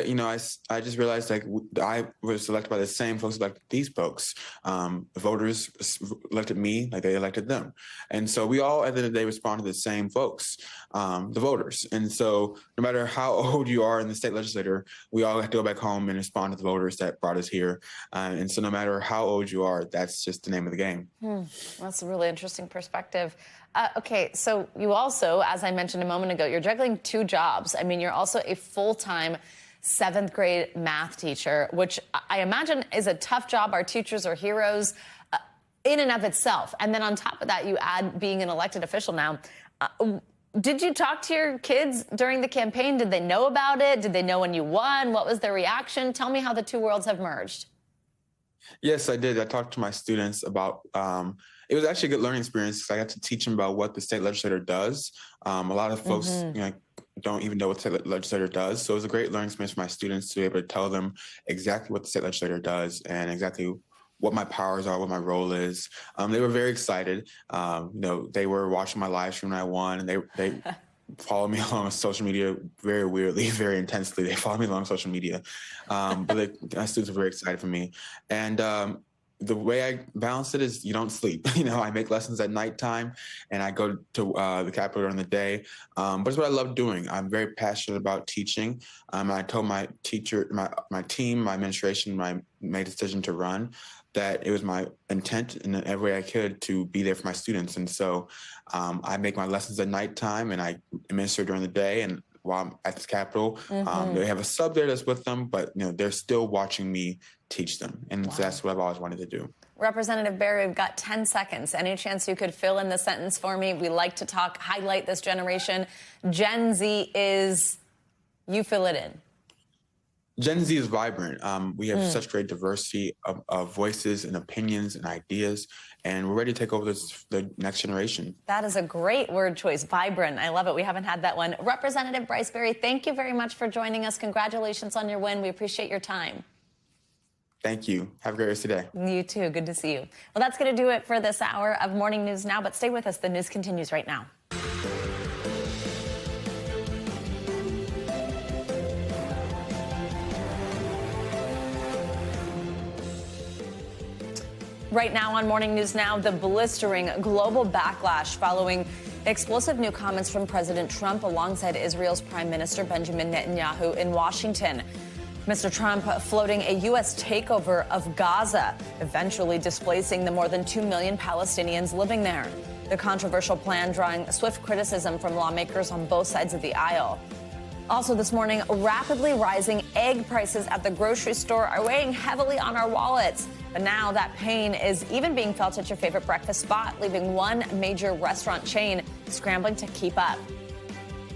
I just realized I was elected by the same folks like these folks. The voters elected me like they elected them. And so we all, at the end of the day, respond to the same folks, the voters. And so no matter how old you are in the state legislature, we all have to go back home and respond to the voters that brought us here. And so no matter how old you are, that's just the name of the game. That's a really interesting perspective. Okay, so you also, as I mentioned a moment ago, you're juggling 2 jobs. You're also a full-time 7th grade math teacher, which I imagine is a tough job. Our teachers are heroes in and of itself. And then on top of that, you add being an elected official now. Did you talk to your kids during the campaign? Did they know about it? Did they know when you won? What was their reaction? Tell me how the 2 worlds have merged. Yes, I did. I talked to my students about it was actually a good learning experience, because I got to teach them about what the state legislature does. A lot of folks don't even know what the state legislature does. So it was a great learning experience for my students to be able to tell them exactly what the state legislature does and exactly what my powers are, what my role is. They were very excited. They were watching my live stream when I won, and they follow me along on social media very weirdly, very intensely. They follow me along on social media. But my students are very excited for me. And the way I balance it is you don't sleep. I make lessons at nighttime and I go to the Capitol during the day. But it's what I love doing. I'm very passionate about teaching. I told my teacher, my team, my administration, when I made a decision to run, that it was my intent in every way I could to be there for my students. And so I make my lessons at nighttime and I administer during the day. And while I'm at the Capitol, they have a sub there that's with them, but they're still watching me teach them. And so that's what I've always wanted to do. Representative Barry, we've got 10 seconds. Any chance you could fill in the sentence for me? We like to highlight this generation. Gen Z is, you fill it in. Gen Z is vibrant. We have such great diversity of voices and opinions and ideas, and we're ready to take over the next generation. That is a great word choice, vibrant. I love it. We haven't had that one. Representative Bryce Berry, thank you very much for joining us. Congratulations on your win. We appreciate your time. Thank you. Have a great rest of the day. You too. Good to see you. Well, that's going to do it for this hour of Morning News Now, but stay with us. The news continues right now. Right now on Morning News Now, the blistering global backlash following explosive new comments from President Trump alongside Israel's Prime Minister Benjamin Netanyahu in Washington. Mr. Trump floating a U.S. takeover of Gaza, eventually displacing the more than 2 million Palestinians living there. The controversial plan drawing swift criticism from lawmakers on both sides of the aisle. Also this morning, rapidly rising egg prices at the grocery store are weighing heavily on our wallets. But now that pain is even being felt at your favorite breakfast spot, leaving one major restaurant chain scrambling to keep up.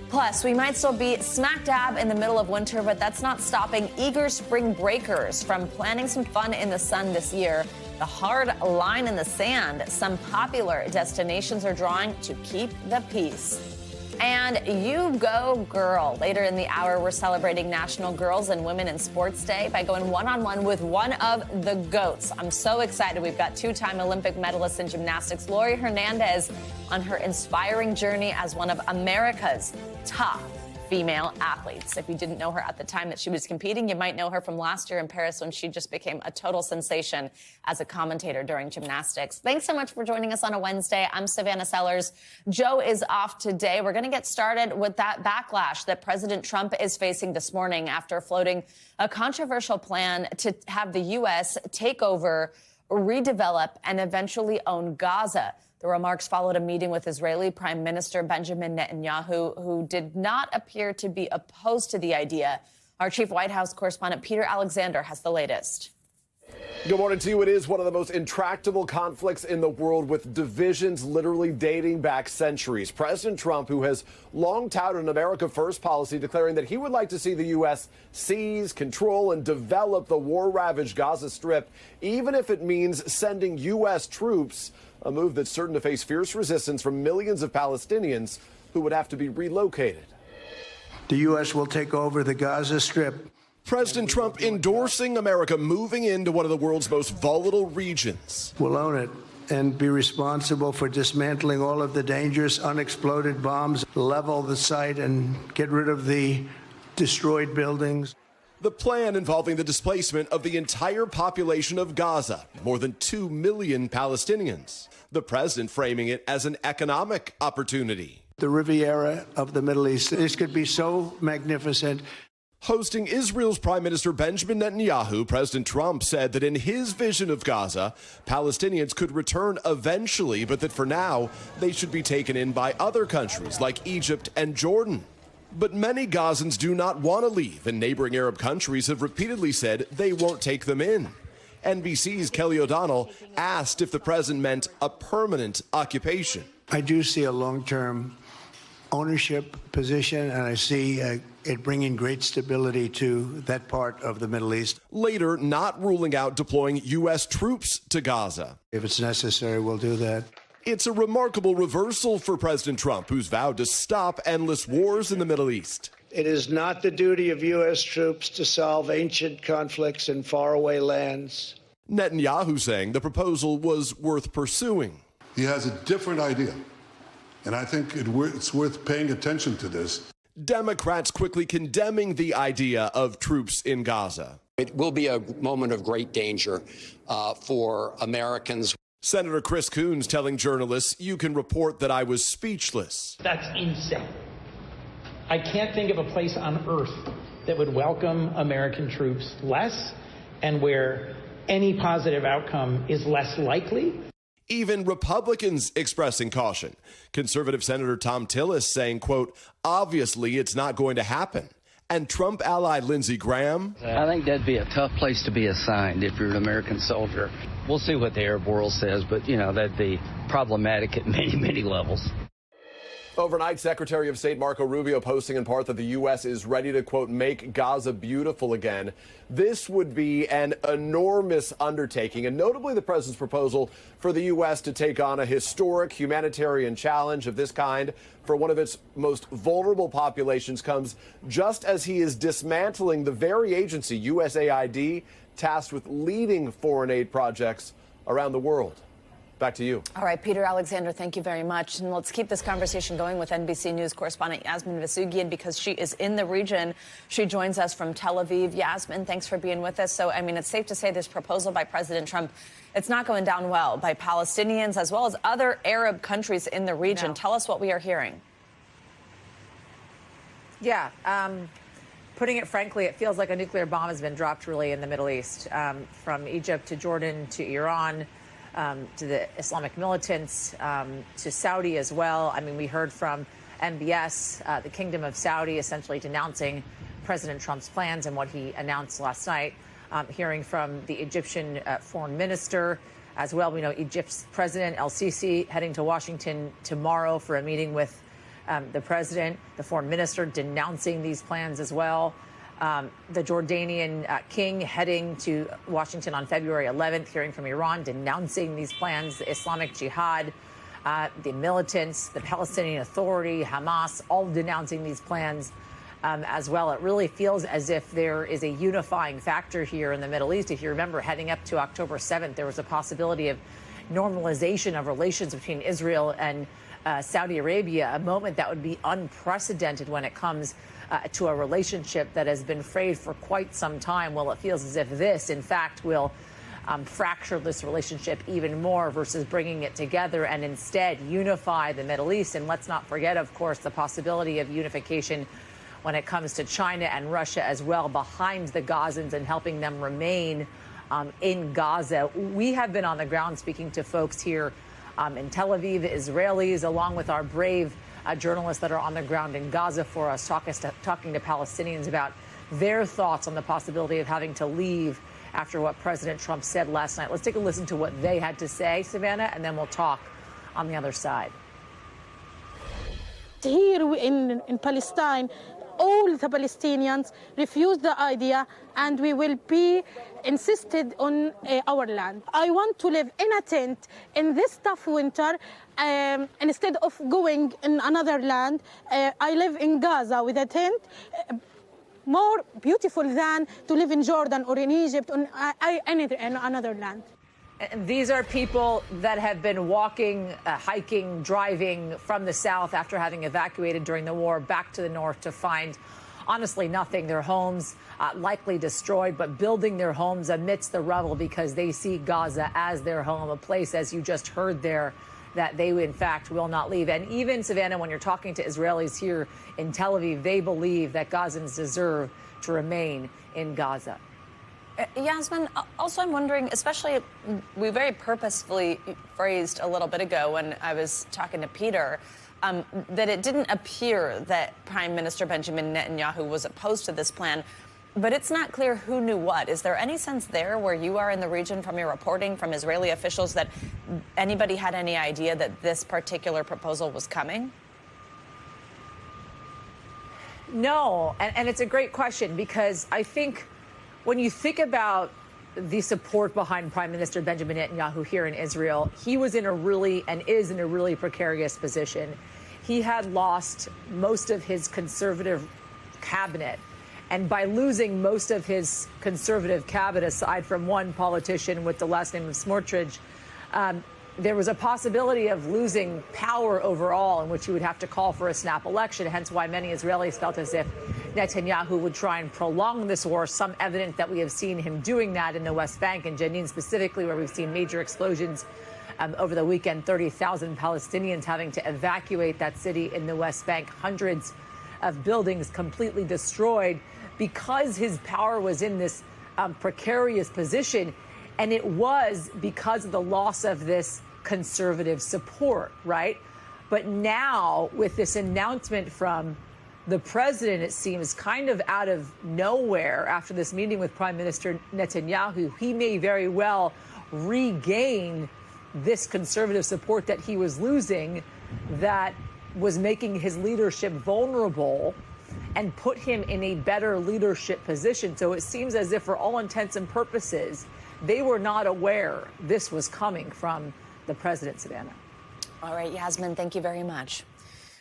Plus, we might still be smack dab in the middle of winter, but that's not stopping eager spring breakers from planning some fun in the sun this year. The hard line in the sand some popular destinations are drawing to keep the peace. And you go, girl. Later in the hour, we're celebrating National Girls and Women in Sports Day by going one-on-one with one of the GOATs. I'm so excited. We've got two-time Olympic medalist in gymnastics, Lori Hernandez, on her inspiring journey as one of America's top female athletes. If you didn't know her at the time that she was competing, you might know her from last year in Paris when she just became a total sensation as a commentator during gymnastics. Thanks so much for joining us on a Wednesday. I'm Savannah Sellers. Joe is off today. We're going to get started with that backlash that President Trump is facing this morning after floating a controversial plan to have the U.S. take over, redevelop, and eventually own Gaza. The remarks followed a meeting with Israeli Prime Minister Benjamin Netanyahu, who did not appear to be opposed to the idea. Our chief White House correspondent Peter Alexander has the latest. Good morning to you. It is one of the most intractable conflicts in the world, with divisions literally dating back centuries. President Trump, who has long touted an America First policy, declaring that he would like to see the U.S. seize, control, and develop the war-ravaged Gaza Strip, even if it means sending U.S. troops, a move that's certain to face fierce resistance from millions of Palestinians who would have to be relocated. The U.S. will take over the Gaza Strip. President Trump endorsing America moving into one of the world's most volatile regions. We'll own it and be responsible for dismantling all of the dangerous unexploded bombs, level the site, and get rid of the destroyed buildings. The plan involving the displacement of the entire population of Gaza, more than 2 million Palestinians. The president framing it as an economic opportunity. The Riviera of the Middle East. This could be so magnificent. Hosting Israel's Prime Minister Benjamin Netanyahu, President Trump said that in his vision of Gaza, Palestinians could return eventually, but that for now, they should be taken in by other countries like Egypt and Jordan. But many Gazans do not want to leave, and neighboring Arab countries have repeatedly said they won't take them in. NBC's Kelly O'Donnell asked if the president meant a permanent occupation. I do see a long-term ownership position, and I see it bringing great stability to that part of the Middle East. Later, not ruling out deploying U.S. troops to Gaza. If it's necessary, we'll do that. It's a remarkable reversal for President Trump, who's vowed to stop endless wars in the Middle East. It is not the duty of U.S. troops to solve ancient conflicts in faraway lands. Netanyahu saying the proposal was worth pursuing. He has a different idea And I think it's worth paying attention to this. Democrats quickly condemning the idea of troops in Gaza. It will be a moment of great danger for Americans. Senator Chris Coons telling journalists, "You can report that I was speechless." That's insane. I can't think of a place on earth that would welcome American troops less and where any positive outcome is less likely. Even Republicans expressing caution. Conservative Senator Tom Tillis saying, quote, "Obviously it's not going to happen." And Trump ally Lindsey Graham. I think that'd be a tough place to be assigned if you're an American soldier. We'll see what the Arab world says, but, that'd be problematic at many, many levels. Overnight, Secretary of State Marco Rubio posting in part that the U.S. is ready to, quote, "make Gaza beautiful again." This would be an enormous undertaking, and notably the president's proposal for the U.S. to take on a historic humanitarian challenge of this kind for one of its most vulnerable populations comes just as he is dismantling the very agency, USAID, tasked with leading foreign aid projects around the world. Back to you. All right, Peter Alexander, thank you very much. And let's keep this conversation going with NBC News correspondent Yasmin Vasugian because she is in the region. She joins us from Tel Aviv. Yasmin, thanks for being with us. So, it's safe to say this proposal by President Trump, it's not going down well by Palestinians as well as other Arab countries in the region. No. Tell us what we are hearing. Yeah. Putting it frankly, it feels like a nuclear bomb has been dropped really in the Middle East, from Egypt to Jordan to Iran. To the Islamic militants, to Saudi as well. We heard from MBS, the Kingdom of Saudi, essentially denouncing President Trump's plans and what he announced last night. Hearing from the Egyptian foreign minister as well. We know Egypt's President El-Sisi heading to Washington tomorrow for a meeting with the president, the foreign minister denouncing these plans as well. The Jordanian king heading to Washington on February 11th, hearing from Iran, denouncing these plans, the Islamic Jihad, the militants, the Palestinian Authority, Hamas, all denouncing these plans as well. It really feels as if there is a unifying factor here in the Middle East. If you remember, heading up to October 7th, there was a possibility of normalization of relations between Israel and Saudi Arabia, a moment that would be unprecedented when it comes to a relationship that has been frayed for quite some time. Well, it feels as if this, in fact, will fracture this relationship even more versus bringing it together and instead unify the Middle East. And let's not forget, of course, the possibility of unification when it comes to China and Russia as well behind the Gazans and helping them remain in Gaza. We have been on the ground speaking to folks here in Tel Aviv, Israelis, along with our brave journalists that are on the ground in Gaza for us, talking to Palestinians about their thoughts on the possibility of having to leave after what President Trump said last night. Let's take a listen to what they had to say, Savannah, and then we'll talk on the other side. Here in Palestine, all the Palestinians refuse the idea, and we will be insisted on our land. I want to live in a tent in this tough winter instead of going in another land. I live in Gaza with a tent. More beautiful than to live in Jordan or in Egypt or in another land. And these are people that have been walking, hiking, driving from the south after having evacuated during the war back to the north to find, honestly, nothing. Their homes likely destroyed, but building their homes amidst the rubble because they see Gaza as their home, a place, as you just heard there, that they, in fact, will not leave. And even, Savannah, when you're talking to Israelis here in Tel Aviv, they believe that Gazans deserve to remain in Gaza. Yasmin, also I'm wondering, especially we very purposefully phrased a little bit ago when I was talking to Peter, that it didn't appear that Prime Minister Benjamin Netanyahu was opposed to this plan, but it's not clear who knew what. Is there any sense there where you are in the region from your reporting from Israeli officials that anybody had any idea that this particular proposal was coming? No, and it's a great question because I think when you think about the support behind Prime Minister Benjamin Netanyahu here in Israel, he was in a really and is in a really precarious position. He had lost most of his conservative cabinet. And by losing most of his conservative cabinet, aside from one politician with the last name of Smotrich, there was a possibility of losing power overall, in which you would have to call for a snap election, hence why many Israelis felt as if Netanyahu would try and prolong this war. Some evidence that we have seen him doing that in the West Bank and Jenin specifically, where we've seen major explosions over the weekend, 30,000 Palestinians having to evacuate that city in the West Bank, hundreds of buildings completely destroyed because his power was in this precarious position. And it was because of the loss of this conservative support, right? But now, with this announcement from the president, it seems kind of out of nowhere after this meeting with Prime Minister Netanyahu, he may very well regain this conservative support that he was losing, that was making his leadership vulnerable, and put him in a better leadership position. So it seems as if, for all intents and purposes, they were not aware this was coming from the president, Savannah. All right, Yasmin, thank you very much.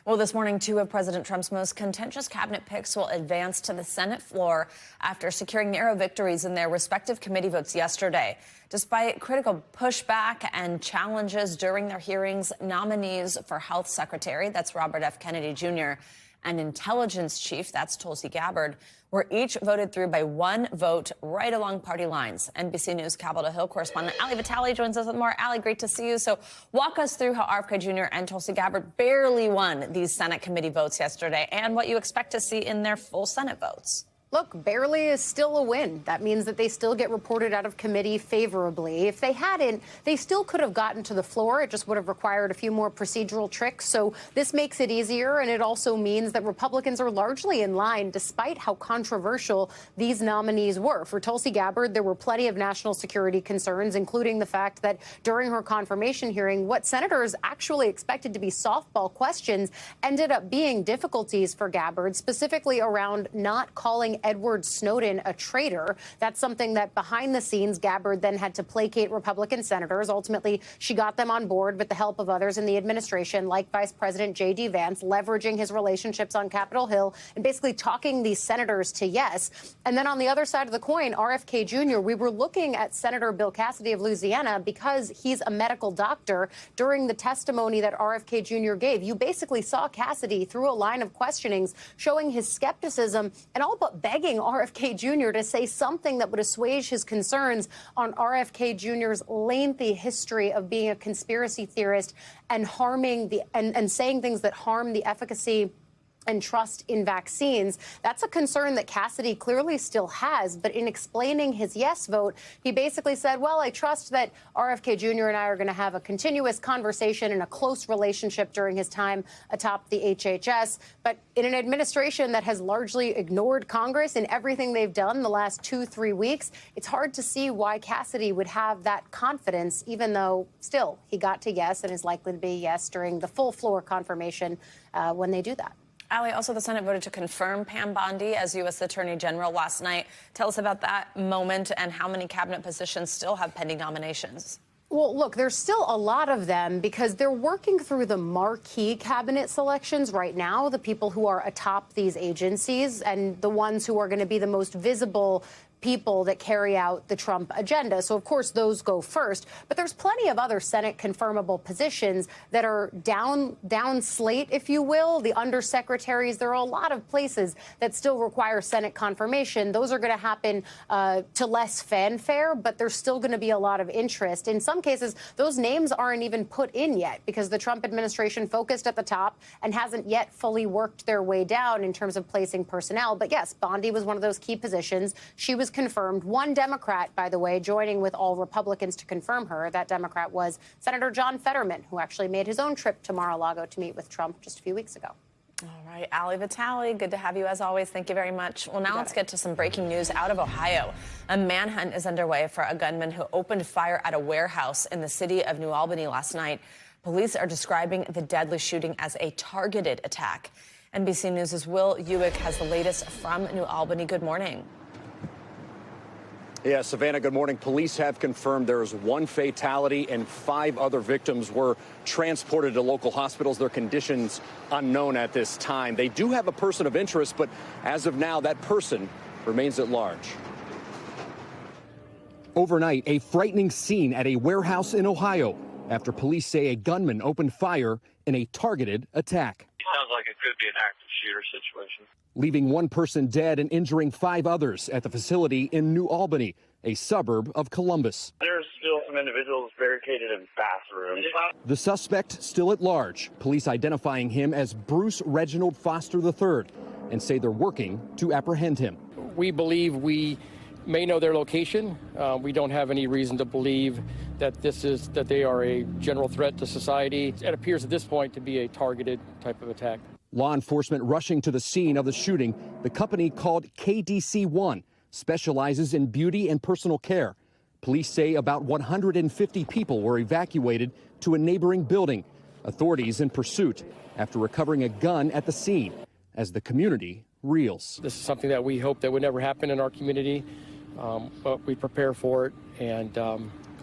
Well, this morning, two of President Trump's most contentious cabinet picks will advance to the Senate floor after securing narrow victories in their respective committee votes yesterday. Despite critical pushback and challenges during their hearings, nominees for Health Secretary, that's Robert F. Kennedy Jr., and Intelligence Chief, that's Tulsi Gabbard, were each voted through by one vote right along party lines. NBC News Capitol Hill correspondent Ali Vitale joins us with more. Ali, great to see you. So walk us through how RFK Jr. and Tulsi Gabbard barely won these Senate committee votes yesterday and what you expect to see in their full Senate votes. Look, barely is still a win. That means that they still get reported out of committee favorably. If they hadn't, they still could have gotten to the floor. It just would have required a few more procedural tricks. So this makes it easier, and it also means that Republicans are largely in line, despite how controversial these nominees were. For Tulsi Gabbard, there were plenty of national security concerns, including the fact that during her confirmation hearing, what senators actually expected to be softball questions ended up being difficulties for Gabbard, specifically around not calling Edward Snowden a traitor. That's something that behind the scenes, Gabbard then had to placate Republican senators. Ultimately, she got them on board with the help of others in the administration, like Vice President J.D. Vance, leveraging his relationships on Capitol Hill and basically talking these senators to yes. And then on the other side of the coin, RFK Jr., we were looking at Senator Bill Cassidy of Louisiana because he's a medical doctor. During the testimony that RFK Jr. gave, you basically saw Cassidy through a line of questionings showing his skepticism and all but begging RFK Jr. to say something that would assuage his concerns on RFK Jr.'s lengthy history of being a conspiracy theorist and harming and saying things that harm the efficacy and trust in vaccines. That's a concern that Cassidy clearly still has. But in explaining his yes vote, he basically said, well, I trust that RFK Jr. and I are going to have a continuous conversation and a close relationship during his time atop the HHS. But in an administration that has largely ignored Congress in everything they've done the last 2-3 weeks, it's hard to see why Cassidy would have that confidence, even though still he got to yes and is likely to be yes during the full floor confirmation when they do that. Ali, also the Senate voted to confirm Pam Bondi as U.S. Attorney General last night. Tell us about that moment and how many cabinet positions still have pending nominations. Well, look, there's still a lot of them because they're working through the marquee cabinet selections right now, the people who are atop these agencies and the ones who are going to be the most visible people that carry out the Trump agenda. So, of course, those go first. But there's plenty of other Senate confirmable positions that are down slate, if you will. The undersecretaries, there are a lot of places that still require Senate confirmation. Those are going to happen to less fanfare, but there's still going to be a lot of interest. In some cases, those names aren't even put in yet because the Trump administration focused at the top and hasn't yet fully worked their way down in terms of placing personnel. But yes, Bondi was one of those key positions. She was confirmed. One Democrat, by the way, joining with all Republicans to confirm her. That Democrat was Senator John Fetterman, who actually made his own trip to Mar-a-Lago to meet with Trump just a few weeks ago. All right, Ali Vitale, good to have you as always. Thank you very much. Well, now let's get to some breaking news out of Ohio. A manhunt is underway for a gunman who opened fire at a warehouse in the city of New Albany last night. Police are describing the deadly shooting as a targeted attack. NBC News' Will Ewick has the latest from New Albany. Good morning. Yeah, Savannah, good morning. Police have confirmed there is one fatality and 5 other victims were transported to local hospitals. Their conditions unknown at this time. They do have a person of interest, but as of now, that person remains at large. Overnight, a frightening scene at a warehouse in Ohio. after police say a gunman opened fire in a targeted attack. Sounds like it could be an active shooter situation. Leaving one person dead and injuring 5 others at the facility in New Albany, a suburb of Columbus. There's still some individuals barricaded in bathrooms. The suspect still at large, police identifying him as Bruce Reginald Foster III, and say they're working to apprehend him. We believe we may know their location. We don't have any reason to believe that they are a general threat to society. It appears at this point to be a targeted type of attack. Law enforcement rushing to the scene of the shooting. The company called KDC-1 specializes in beauty and personal care. Police say about 150 people were evacuated to a neighboring building. Authorities in pursuit after recovering a gun at the scene as the community reels. This is something that we hope that would never happen in our community, but we prepare for it, and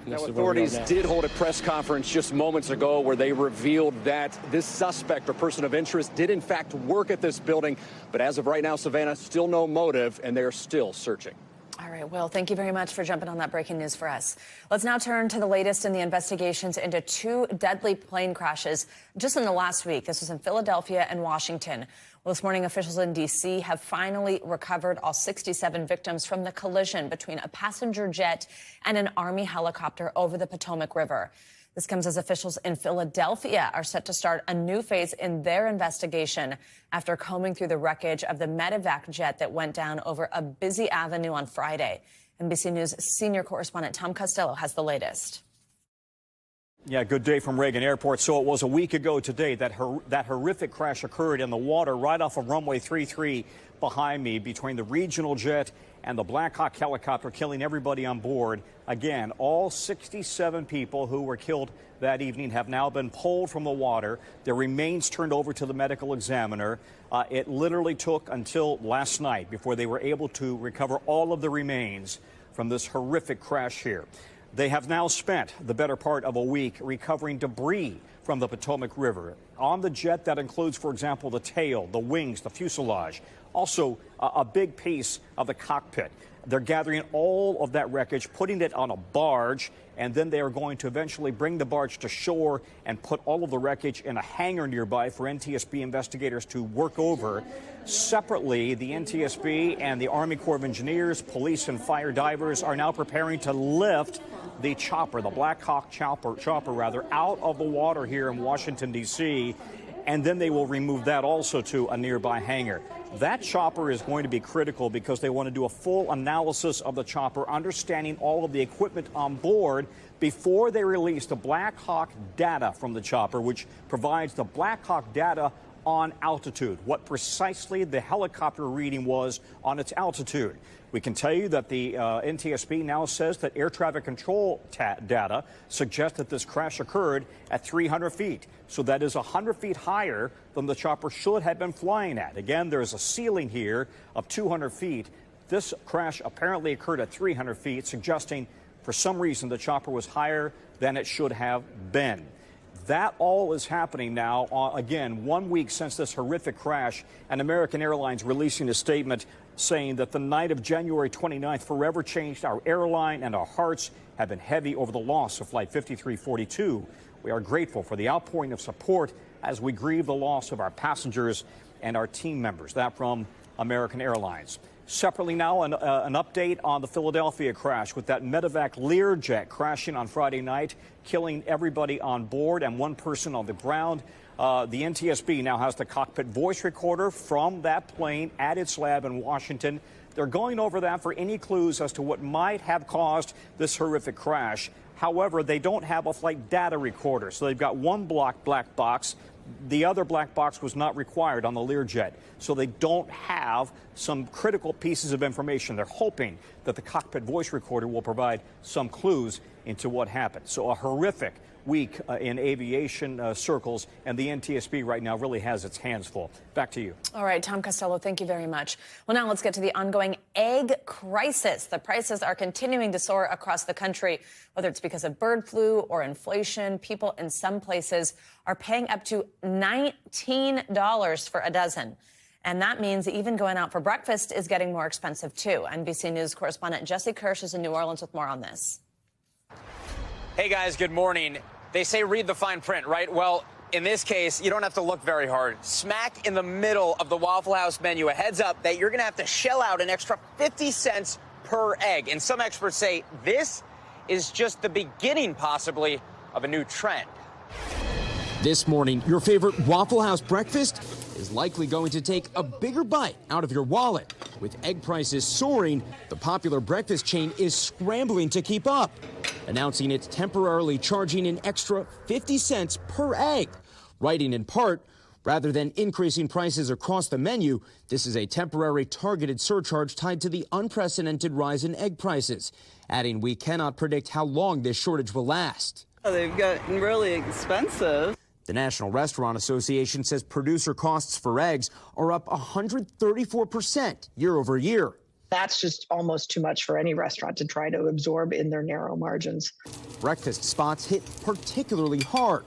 now, authorities did hold a press conference just moments ago where they revealed that this suspect or person of interest did in fact work at this building. But as of right now, Savannah, still no motive, and they're still searching. All right, Will, thank you very much for jumping on that breaking news for us. Let's now turn to the latest in the investigations into 2 deadly plane crashes just in the last week. This was in Philadelphia and Washington. Well, this morning, officials in D.C. have finally recovered all 67 victims from the collision between a passenger jet and an Army helicopter over the Potomac River. This comes as officials in Philadelphia are set to start a new phase in their investigation after combing through the wreckage of the medevac jet that went down over a busy avenue on Friday. NBC News senior correspondent Tom Costello has the latest. Yeah, good day from Reagan Airport. So it was a week ago today that that horrific crash occurred in the water right off of runway 33 behind me between the regional jet and the Black Hawk helicopter, killing everybody on board. Again, all 67 people who were killed that evening have now been pulled from the water. Their remains turned over to the medical examiner. It literally took until last night before they were able to recover all of the remains from this horrific crash here. They have now spent the better part of a week recovering debris from the Potomac River. On the jet, that includes, for example, the tail, the wings, the fuselage, also a big piece of the cockpit. They're gathering all of that wreckage, putting it on a barge, and then they are going to eventually bring the barge to shore and put all of the wreckage in a hangar nearby for NTSB investigators to work over. Separately, the NTSB and the Army Corps of Engineers, police and fire divers are now preparing to lift the chopper, the Black Hawk chopper, out of the water here in Washington, D.C., and then they will remove that also to a nearby hangar. That chopper is going to be critical because they want to do a full analysis of the chopper, understanding all of the equipment on board before they release the Black Hawk data from the chopper, which provides the Black Hawk data on altitude, what precisely the helicopter reading was on its altitude. We can tell you that the NTSB now says that air traffic control data suggests that this crash occurred at 300 feet. So that is 100 feet higher than the chopper should have been flying at. Again, there is a ceiling here of 200 feet. This crash apparently occurred at 300 feet, suggesting for some reason the chopper was higher than it should have been. That all is happening now, again, 1 week since this horrific crash, and American Airlines releasing a statement saying that the night of January 29th forever changed our airline, and our hearts have been heavy over the loss of Flight 5342. We are grateful for the outpouring of support as we grieve the loss of our passengers and our team members. That from American Airlines. Separately now, an update on the Philadelphia crash with that medevac Learjet crashing on Friday night, killing everybody on board and one person on the ground. The NTSB now has the cockpit voice recorder from that plane at its lab in Washington. They're going over that for any clues as to what might have caused this horrific crash. However, they don't have a flight data recorder, so they've got one black box. The other black box was not required on the Learjet, so they don't have some critical pieces of information. They're hoping that the cockpit voice recorder will provide some clues into what happened. So a horrific week in aviation circles, and the NTSB right now really has its hands full. Back to you. All right, Tom Costello, thank you very much. Well, now let's get to the ongoing egg crisis. The prices are continuing to soar across the country, whether it's because of bird flu or inflation. People in some places are paying up to $19 for a dozen. And that means even going out for breakfast is getting more expensive, too. NBC News correspondent Jesse Kirsch is in New Orleans with more on this. Hey, guys, good morning. They say read the fine print, right? Well, in this case, you don't have to look very hard. Smack in the middle of the Waffle House menu, a heads up that you're going to have to shell out an extra 50 cents per egg. And some experts say this is just the beginning, possibly, of a new trend. This morning, your favorite Waffle House breakfast is likely going to take a bigger bite out of your wallet. With egg prices soaring, the popular breakfast chain is scrambling to keep up, announcing it's temporarily charging an extra 50 cents per egg, writing in part, rather than increasing prices across the menu, this is a temporary targeted surcharge tied to the unprecedented rise in egg prices, adding we cannot predict how long this shortage will last. They've gotten really expensive. The National Restaurant Association says producer costs for eggs are up 134% year over year. That's just almost too much for any restaurant to try to absorb in their narrow margins. Breakfast spots hit particularly hard.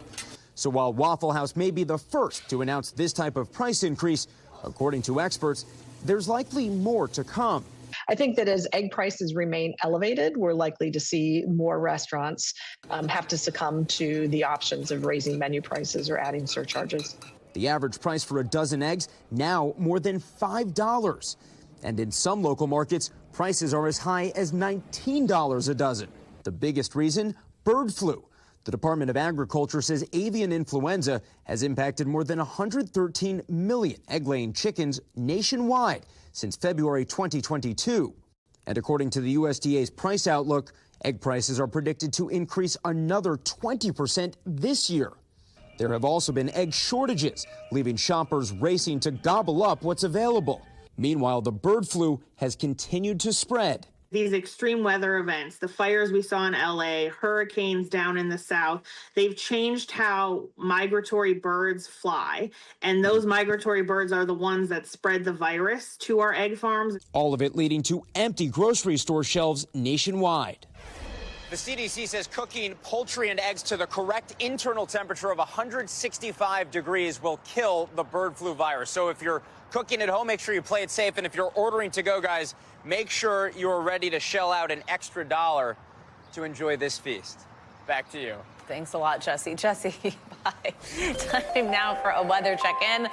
So while Waffle House may be the first to announce this type of price increase, according to experts, there's likely more to come. I think that as egg prices remain elevated, we're likely to see more restaurants have to succumb to the options of raising menu prices or adding surcharges. The average price for a dozen eggs now more than $5. And in some local markets, prices are as high as $19 a dozen. The biggest reason? Bird flu. The Department of Agriculture says avian influenza has impacted more than 113 million egg-laying chickens nationwide since February 2022. And according to the USDA's price outlook, egg prices are predicted to increase another 20% this year. There have also been egg shortages, leaving shoppers racing to gobble up what's available. Meanwhile, the bird flu has continued to spread. These extreme weather events, the fires we saw in LA, hurricanes down in the south, they've changed how migratory birds fly. And those migratory birds are the ones that spread the virus to our egg farms. All of it leading to empty grocery store shelves nationwide. The CDC says cooking poultry and eggs to the correct internal temperature of 165 degrees will kill the bird flu virus. So if you're cooking at home, make sure you play it safe. And if you're ordering to go, guys, make sure you're ready to shell out an extra $1 to enjoy this feast. Back to you. Thanks a lot, Jesse. Jesse, bye. Time now for a weather check-in.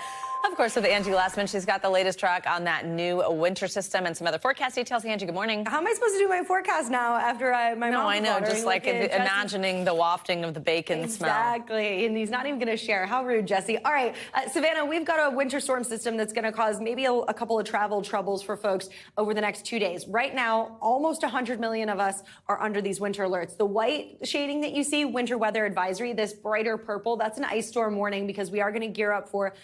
Of course, with Angie Glassman, she's got the latest track on that new winter system and some other forecast details. Angie, good morning. How am I supposed to do my forecast now after my mouth I know, just like imagining the wafting of the bacon smell. Exactly, and he's not even going to share. How rude, Jesse. All right, Savannah, we've got a winter storm system that's going to cause maybe a couple of travel troubles for folks over the next 2 days. Right now, almost 100 million of us are under these winter alerts. The white shading that you see, winter weather advisory, this brighter purple, that's an ice storm warning because we are going to gear up for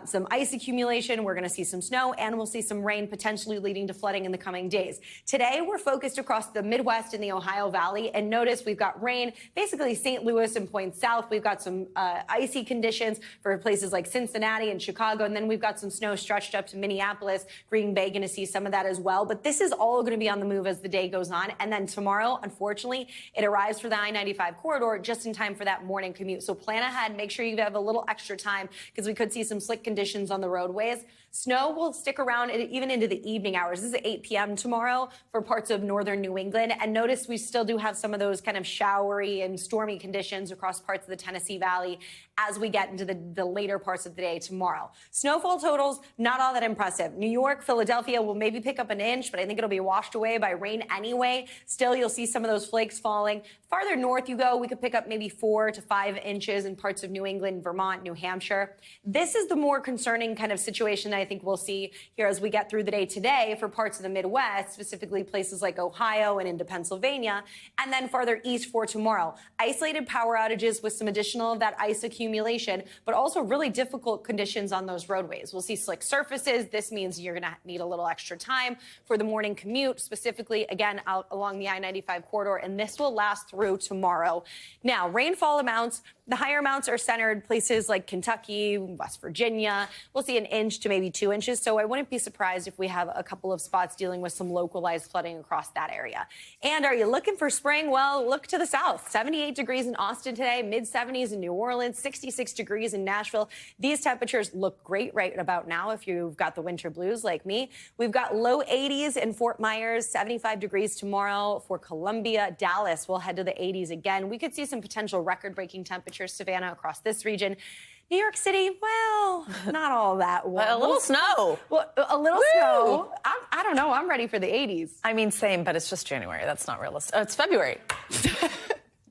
some ice accumulation. We're going to see some snow and we'll see some rain potentially leading to flooding in the coming days. Today, we're focused across the Midwest and the Ohio Valley. And notice we've got rain, basically St. Louis and points south. We've got some icy conditions for places like Cincinnati and Chicago. And then we've got some snow stretched up to Minneapolis, Green Bay, going to see some of that as well. But this is all going to be on the move as the day goes on. And then tomorrow, unfortunately, it arrives for the I-95 corridor just in time for that morning commute. So plan ahead. Make sure you have a little extra time because we could see some slick conditions on the roadways. Snow will stick around even into the evening hours. This is 8 p.m. tomorrow for parts of northern New England. And notice we still do have some of those kind of showery and stormy conditions across parts of the Tennessee Valley as we get into the later parts of the day tomorrow. Snowfall totals, not all that impressive. New York, Philadelphia will maybe pick up an inch, but I think it'll be washed away by rain anyway. Still, you'll see some of those flakes falling. Farther north you go, we could pick up maybe 4 to 5 inches in parts of New England, Vermont, New Hampshire. This is the more concerning kind of situation that I think we'll see here as we get through the day today for parts of the Midwest, specifically places like Ohio and into Pennsylvania, and then farther east for tomorrow. Isolated power outages with some additional of that ice accumulation, but also really difficult conditions on those roadways. We'll see slick surfaces. This means you're going to need a little extra time for the morning commute, specifically, again, out along the I-95 corridor, and this will last through tomorrow. Now, rainfall amounts The higher amounts are centered places like Kentucky, West Virginia. We'll see 1 inch to maybe 2 inches. So I wouldn't be surprised if we have a couple of spots dealing with some localized flooding across that area. And are you looking for spring? Well, look to the south. 78 degrees in Austin today, mid-70s in New Orleans, 66 degrees in Nashville. These temperatures look great right about now if you've got the winter blues like me. We've got low 80s in Fort Myers, 75 degrees tomorrow for Columbia. Dallas will head to the 80s again. We could see some potential record-breaking temperatures, Savannah, across this region. New York City, well, not all that warm. A little snow. Well, a little snow. I don't know. I'm ready for the 80s. I mean, same, but it's just January. That's not realistic. Oh, it's February.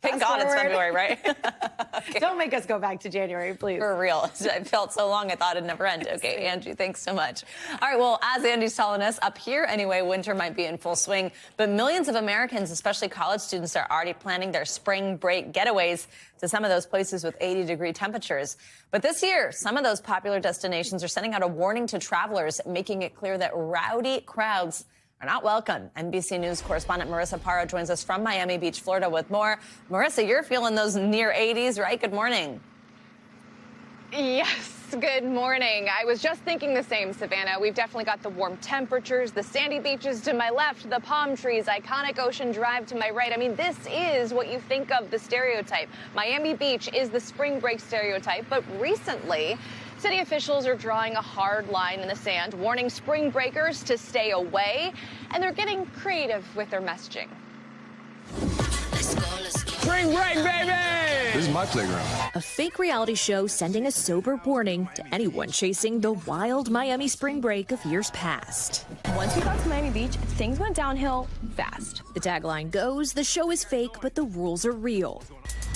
Thank God it's February, right? Okay. Don't make us go back to January, please. For real. I felt so long, I thought it'd never end. Okay, Angie, thanks so much. All right, well, as Andy's telling us, up here anyway, winter might be in full swing, but millions of Americans, especially college students, are already planning their spring break getaways to some of those places with 80-degree temperatures. But this year, some of those popular destinations are sending out a warning to travelers, making it clear that rowdy crowds are not welcome. NBC News correspondent Marissa Parra joins us from Miami Beach, Florida with more. Marissa, you're feeling those near 80s, right? Good morning. Yes, good morning. I was just thinking the same, Savannah. We've definitely got the warm temperatures, the sandy beaches to my left, the palm trees, iconic Ocean Drive to my right. I mean, this is what you think of the stereotype. Miami Beach is the spring break stereotype, but recently, city officials are drawing a hard line in the sand, warning spring breakers to stay away, and they're getting creative with their messaging. Spring break, baby! This is my playground. A fake reality show sending a sober warning to anyone chasing the wild Miami spring break of years past. Once we got to Miami Beach, things went downhill fast. The tagline goes, the show is fake, but the rules are real.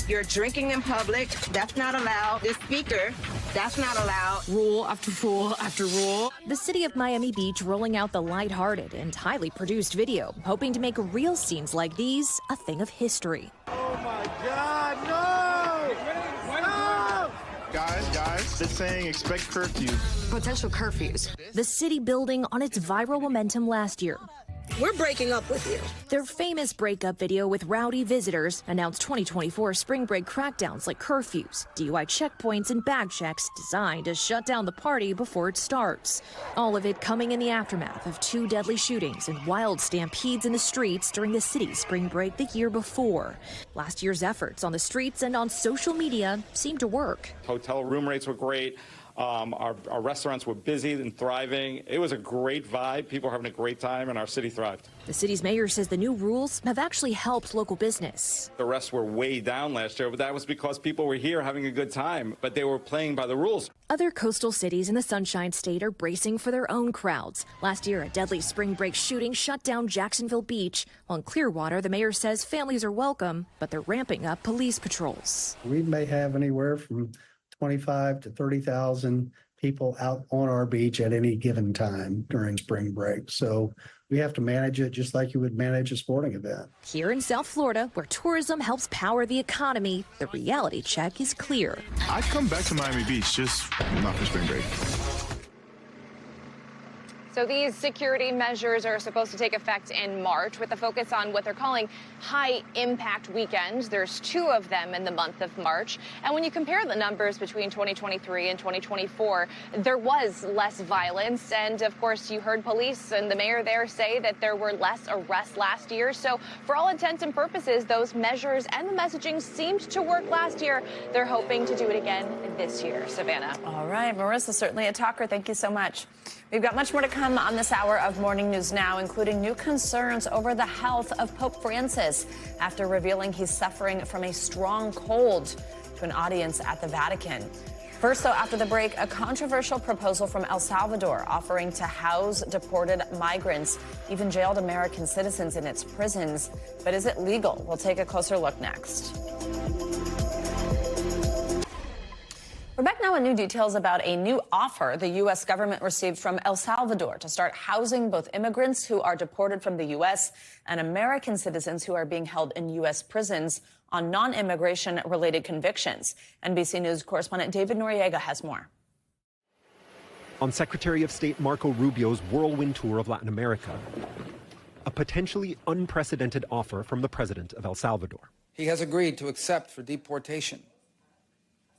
You're drinking in public. That's not allowed. This speaker, that's not allowed. Rule after rule after rule. The city of Miami Beach rolling out the lighthearted and highly produced video, hoping to make real scenes like these a thing of history. Oh my God, no! No! Guys, they're saying expect curfews. Potential curfews. The city building on its viral momentum last year. We're breaking up with you. Their famous breakup video with rowdy visitors announced 2024 spring break crackdowns like curfews, DUI checkpoints, and bag checks designed to shut down the party before it starts. All of it coming in the aftermath of 2 deadly shootings and wild stampedes in the streets during the city's spring break the year before. Last year's efforts on the streets and on social media seemed to work. Hotel room rates were great. Our restaurants were busy and thriving. It was a great vibe. People were having a great time, and our city thrived. The city's mayor says the new rules have actually helped local business. The arrests were way down last year, but that was because people were here having a good time, but they were playing by the rules. Other coastal cities in the Sunshine State are bracing for their own crowds. Last year, a deadly spring break shooting shut down Jacksonville Beach. On Clearwater, the mayor says families are welcome, but they're ramping up police patrols. We may have anywhere from 25 to 30,000 people out on our beach at any given time during spring break. So we have to manage it just like you would manage a sporting event. Here in South Florida, where tourism helps power the economy, the reality check is clear. I'd come back to Miami Beach, just not for spring break. So these security measures are supposed to take effect in March with a focus on what they're calling high-impact weekends. There's 2 of them in the month of March. And when you compare the numbers between 2023 and 2024, there was less violence. And, of course, you heard police and the mayor there say that there were less arrests last year. So for all intents and purposes, those measures and the messaging seemed to work last year. They're hoping to do it again this year. Savannah. All right, Marissa, certainly a talker. Thank you so much. We've got much more to come on this hour of Morning News Now, including new concerns over the health of Pope Francis after revealing he's suffering from a strong cold to an audience at the Vatican. First, though, after the break, a controversial proposal from El Salvador offering to house deported migrants, even jailed American citizens in its prisons. But is it legal? We'll take a closer look next. We're back now with new details about a new offer the U.S. government received from El Salvador to start housing both immigrants who are deported from the U.S. and American citizens who are being held in U.S. prisons on non-immigration related convictions. NBC News correspondent David Noriega has more. On Secretary of State Marco Rubio's whirlwind tour of Latin America, a potentially unprecedented offer from the president of El Salvador. He has agreed to accept for deportation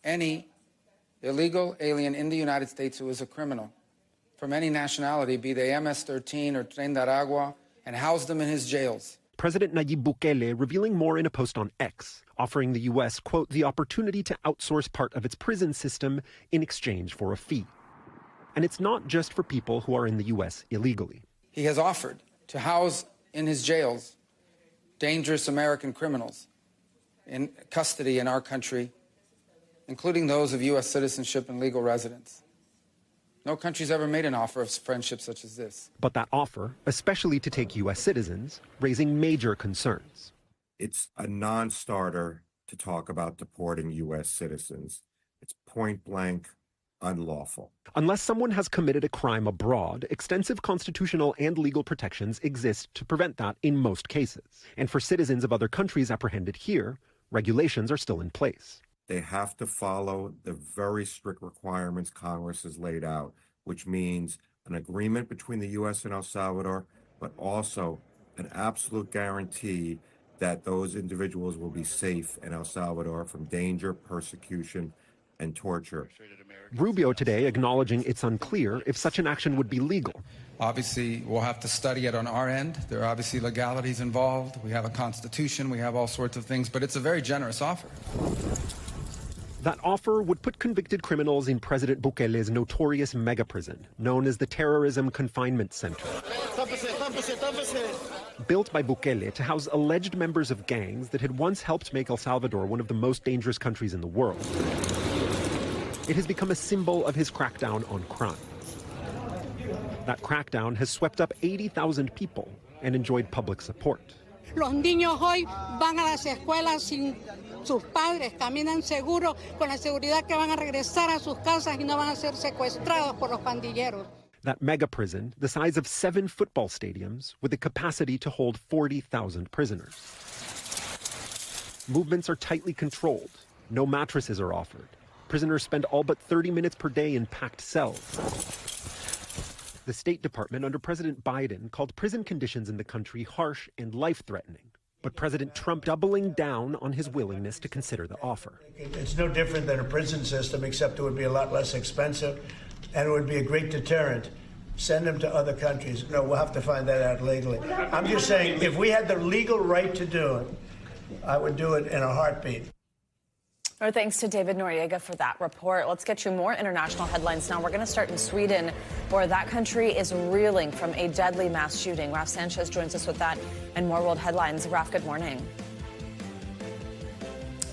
any illegal alien in the United States who is a criminal from any nationality, be they MS-13 or Tren de Aragua, and house them in his jails. President Nayib Bukele revealing more in a post on X, offering the U.S., quote, the opportunity to outsource part of its prison system in exchange for a fee. And it's not just for people who are in the U.S. illegally. He has offered to house in his jails dangerous American criminals in custody in our country, including those of U.S. citizenship and legal residence. No country's ever made an offer of friendship such as this. But that offer, especially to take U.S. citizens, raising major concerns. It's a non-starter to talk about deporting U.S. citizens. It's point blank unlawful. Unless someone has committed a crime abroad, extensive constitutional and legal protections exist to prevent that in most cases. And for citizens of other countries apprehended here, regulations are still in place. They have to follow the very strict requirements Congress has laid out, which means an agreement between the U.S. and El Salvador, but also an absolute guarantee that those individuals will be safe in El Salvador from danger, persecution, and torture. Rubio today acknowledging it's unclear if such an action would be legal. Obviously, we'll have to study it on our end. There are obviously legalities involved. We have a constitution. We have all sorts of things, but it's a very generous offer. That offer would put convicted criminals in President Bukele's notorious mega prison, known as the Terrorism Confinement Center. Built by Bukele to house alleged members of gangs that had once helped make El Salvador one of the most dangerous countries in the world. It has become a symbol of his crackdown on crime. That crackdown has swept up 80,000 people and enjoyed public support. Los niños hoy van a las escuelas sin sus padres, caminan seguros con la seguridad que van a regresar a sus casas y no van a ser secuestrados por los pandilleros. That mega prison, the size of 7 football stadiums, with the capacity to hold 40,000 prisoners. Movements are tightly controlled. No mattresses are offered. Prisoners spend all but 30 minutes per day in packed cells. The State Department under President Biden called prison conditions in the country harsh and life-threatening. But President Trump doubling down on his willingness to consider the offer. It's no different than a prison system, except it would be a lot less expensive, and it would be a great deterrent. Send them to other countries. No, we'll have to find that out legally. I'm just saying, if we had the legal right to do it, I would do it in a heartbeat. Our thanks to David Noriega for that report. Let's get you more international headlines now. We're going to start in Sweden, where that country is reeling from a deadly mass shooting. Raf Sanchez joins us with that and more world headlines. Raf, good morning.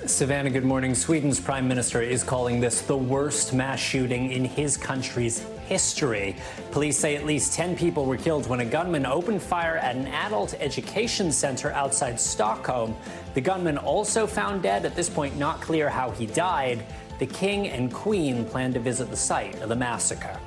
Savannah, good morning. Sweden's prime minister is calling this the worst mass shooting in his country's history. Police say at least 10 people were killed when a gunman opened fire at an adult education center outside Stockholm. The gunman also found dead. At this point, not clear how he died. The king and queen plan to visit the site of the massacre.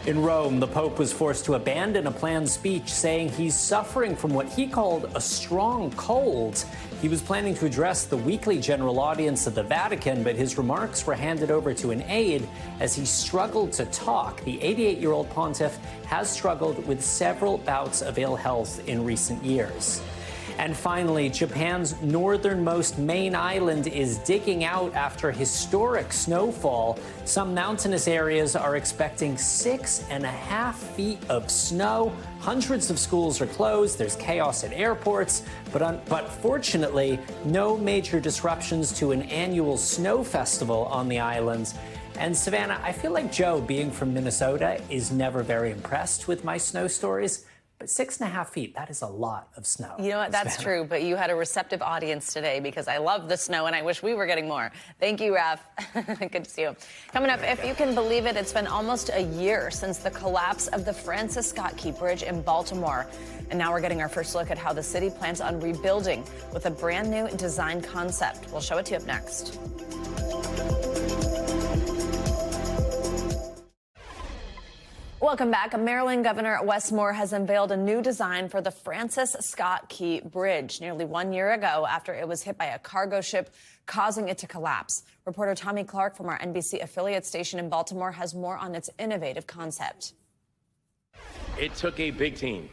In Rome, the Pope was forced to abandon a planned speech, saying he's suffering from what he called a strong cold. He was planning to address the weekly general audience of the Vatican, but his remarks were handed over to an aide as he struggled to talk. The 88-year-old pontiff has struggled with several bouts of ill health in recent years. And finally, Japan's northernmost main island is digging out after historic snowfall. Some mountainous areas are expecting 6.5 feet of snow. Hundreds of schools are closed. There's chaos at airports. But fortunately, no major disruptions to an annual snow festival on the islands. And Savannah, I feel like Joe, being from Minnesota, is never very impressed with my snow stories. But 6.5 feet, that is a lot of snow. You know what? That's Savannah. true. But you had a receptive audience today because I love the snow and I wish we were getting more. Thank you, Raf. Good to see you. Coming up, if you can believe it, it's been almost a year since the collapse of the Francis Scott Key Bridge in Baltimore. And now we're getting our first look at how the city plans on rebuilding with a brand new design concept. We'll show it to you up next. Welcome back. Maryland Governor Wes Moore has unveiled a new design for the Francis Scott Key Bridge nearly 1 year ago after it was hit by a cargo ship, causing it to collapse. Reporter Tommy Clark from our NBC affiliate station in Baltimore has more on its innovative concept. It took a big team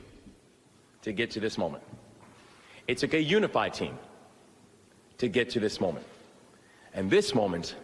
to get to this moment. It took a unified team to get to this moment. And this moment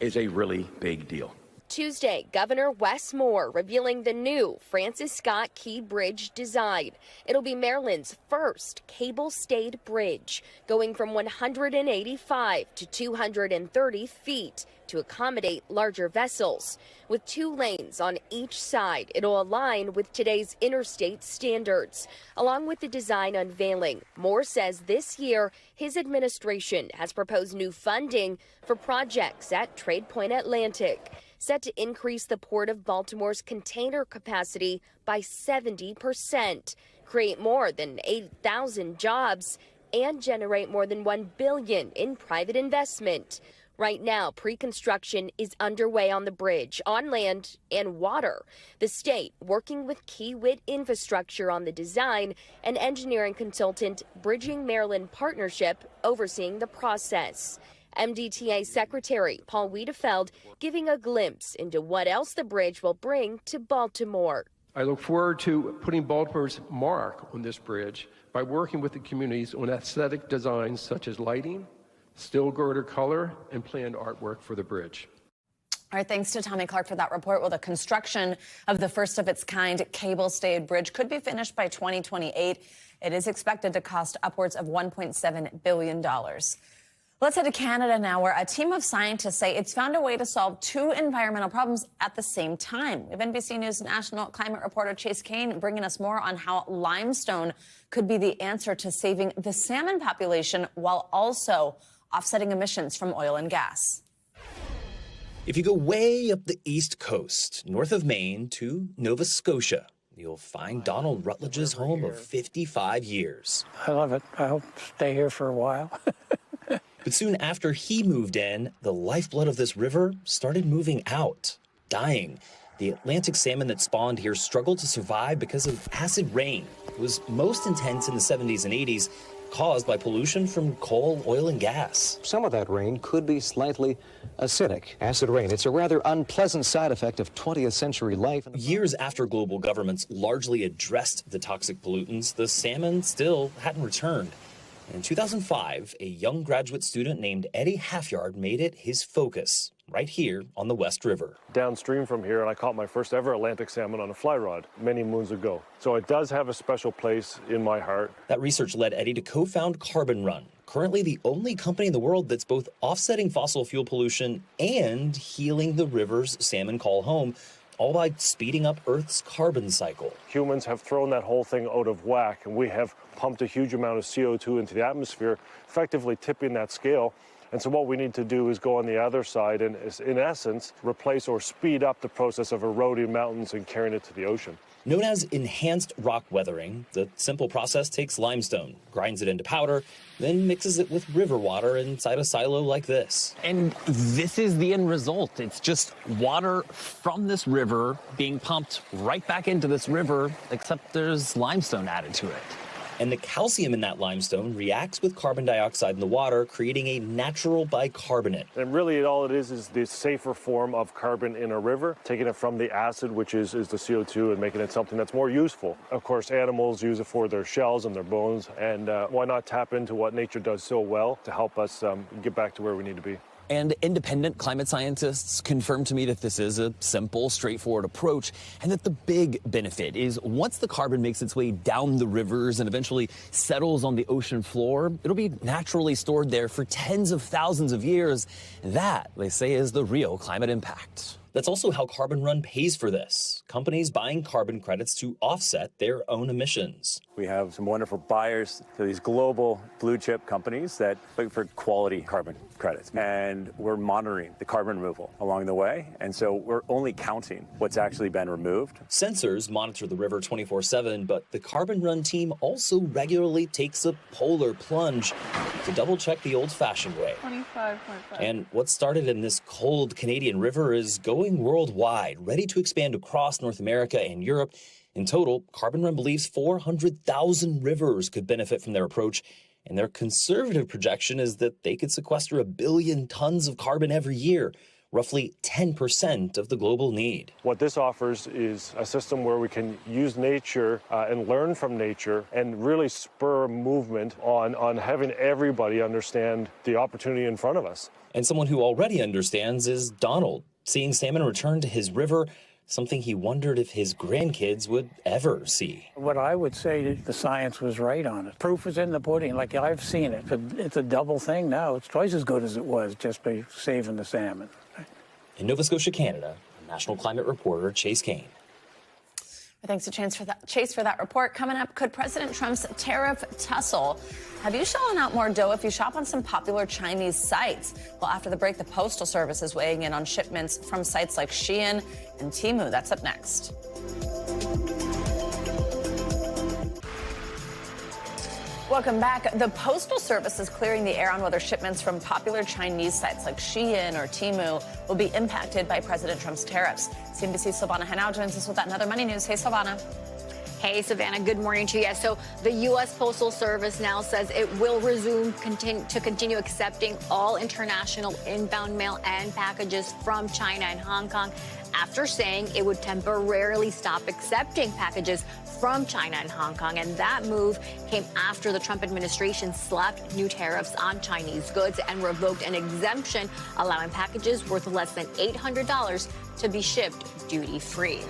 is a really big deal. Tuesday, Governor Wes Moore revealing the new Francis Scott Key Bridge design. It'll be Maryland's first cable-stayed bridge, going from 185 to 230 feet to accommodate larger vessels. With 2 lanes on each side, it'll align with today's interstate standards. Along with the design unveiling, Moore says this year his administration has proposed new funding for projects at Trade Point Atlantic, set to increase the Port of Baltimore's container capacity by 70%, create more than 8,000 jobs, and generate more than $1 billion in private investment. Right now, pre-construction is underway on the bridge, on land and water. The state working with Kiewit Infrastructure on the design and engineering consultant Bridging Maryland Partnership overseeing the process. MDTA Secretary Paul Wiedefeld giving a glimpse into what else the bridge will bring to Baltimore. I look forward to putting Baltimore's mark on this bridge by working with the communities on aesthetic designs such as lighting, steel girder color, and planned artwork for the bridge. All right, thanks to Tommy Clark for that report. Well, the construction of the first of its kind cable-stayed bridge could be finished by 2028. It is expected to cost upwards of $1.7 billion. Let's head to Canada now, where a team of scientists say it's found a way to solve 2 environmental problems at the same time. We have NBC News national climate reporter Chase Kane bringing us more on how limestone could be the answer to saving the salmon population while also offsetting emissions from oil and gas. If you go way up the East Coast, north of Maine to Nova Scotia, you'll find Donald Rutledge's home of 55 years. I love it. I hope to stay here for a while. But soon after he moved in, the lifeblood of this river started moving out, dying. The Atlantic salmon that spawned here struggled to survive because of acid rain. It was most intense in the 70s and 80s, caused by pollution from coal, oil, and gas. Some of that rain could be slightly acidic. Acid rain, it's a rather unpleasant side effect of 20th century life. Years after global governments largely addressed the toxic pollutants, the salmon still hadn't returned. In 2005, a young graduate student named Eddie Halfyard made it his focus, right here on the West River. Downstream from here, and I caught my first ever Atlantic salmon on a fly rod many moons ago. So it does have a special place in my heart. That research led Eddie to co-found Carbon Run, currently the only company in the world that's both offsetting fossil fuel pollution and healing the rivers salmon call home, all by speeding up Earth's carbon cycle. Humans have thrown that whole thing out of whack, and we have pumped a huge amount of CO2 into the atmosphere, effectively tipping that scale. And so what we need to do is go on the other side and, in essence, replace or speed up the process of eroding mountains and carrying it to the ocean. Known as enhanced rock weathering, the simple process takes limestone, grinds it into powder, then mixes it with river water inside a silo like this. And this is the end result. It's just water from this river being pumped right back into this river, except there's limestone added to it. And the calcium in that limestone reacts with carbon dioxide in the water, creating a natural bicarbonate. And really all it is the safer form of carbon in a river, taking it from the acid, which is the CO2, and making it something that's more useful. Of course, animals use it for their shells and their bones, and why not tap into what nature does so well to help us get back to where we need to be. And independent climate scientists confirmed to me that this is a simple, straightforward approach, and that the big benefit is once the carbon makes its way down the rivers and eventually settles on the ocean floor, it'll be naturally stored there for tens of thousands of years. That, they say, is the real climate impact. That's also how Carbon Run pays for this. Companies buying carbon credits to offset their own emissions. We have some wonderful buyers to these global blue chip companies that look for quality carbon credits. And we're monitoring the carbon removal along the way. And so we're only counting what's actually been removed. Sensors monitor the river 24/7, but the Carbon Run team also regularly takes a polar plunge to double check the old-fashioned way. 25.5. And what started in this cold Canadian river is going worldwide, ready to expand across North America and Europe. In total, Carbon Run believes 400,000 rivers could benefit from their approach, and their conservative projection is that they could sequester 1 billion tons of carbon every year, roughly 10% of the global need. What this offers is a system where we can use nature and learn from nature and really spur movement on having everybody understand the opportunity in front of us. And someone who already understands is Donald, seeing salmon return to his river, something he wondered if his grandkids would ever see. What I would say, the science was right on it. Proof is in the pudding, like I've seen it. It's a double thing now. It's twice as good as it was just by saving the salmon. In Nova Scotia, Canada, national climate reporter Chase Kane. Thanks to Chase for that report. Coming up, could President Trump's tariff tussle have you shelling out more dough if you shop on some popular Chinese sites? Well, after the break, the Postal Service is weighing in on shipments from sites like Shein and Temu. That's up next. Welcome back. The Postal Service is clearing the air on whether shipments from popular Chinese sites like Shein or Temu will be impacted by President Trump's tariffs. CNBC's Silvana Henao joins us with that and other money news. Hey, Silvana. Hey, Savannah, good morning to you. So the U.S. Postal Service now says it will resume to continue accepting all international inbound mail and packages from China and Hong Kong after saying it would temporarily stop accepting packages from China and Hong Kong. And that move came after the Trump administration slapped new tariffs on Chinese goods and revoked an exemption allowing packages worth less than $800 to be shipped duty-free.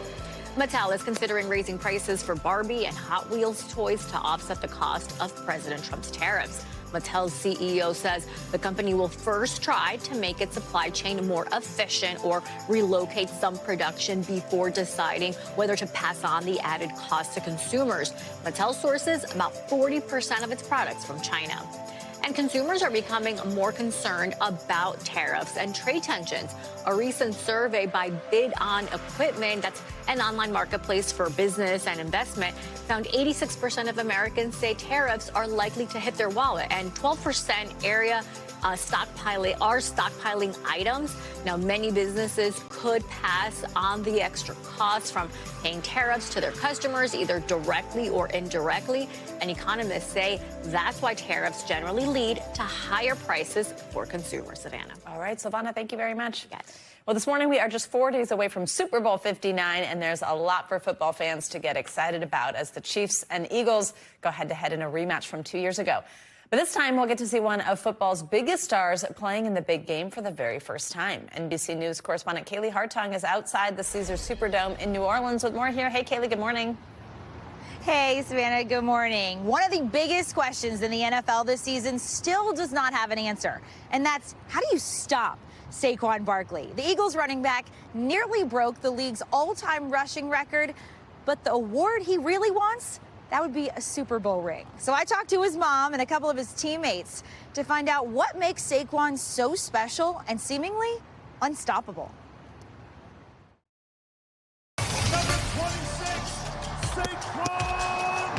Mattel is considering raising prices for Barbie and Hot Wheels toys to offset the cost of President Trump's tariffs. Mattel's CEO says the company will first try to make its supply chain more efficient or relocate some production before deciding whether to pass on the added cost to consumers. Mattel sources about 40% of its products from China. And consumers are becoming more concerned about tariffs and trade tensions. A recent survey by Bid On Equipment, that's an online marketplace for business and investment, found 86% of Americans say tariffs are likely to hit their wallet, and 12% are stockpiling items. Now, many businesses could pass on the extra costs from paying tariffs to their customers, either directly or indirectly. And economists say that's why tariffs generally lead to higher prices for consumers. Savannah. All right, Silvana, thank you very much. Yes. Well, this morning we are just 4 days away from Super Bowl 59, and there's a lot for football fans to get excited about as the Chiefs and Eagles go head-to-head in a rematch from 2 years ago. But this time, we'll get to see one of football's biggest stars playing in the big game for the very first time. NBC News correspondent Kaylee Hartung is outside the Caesars Superdome in New Orleans with more here. Hey, Kaylee, good morning. Hey, Savannah, good morning. One of the biggest questions in the NFL this season still does not have an answer, and that's how do you stop Saquon Barkley? The Eagles running back nearly broke the league's all-time rushing record, but the award he really wants, that would be a Super Bowl ring. So I talked to his mom and a couple of his teammates to find out what makes Saquon so special and seemingly unstoppable. Number 26, Saquon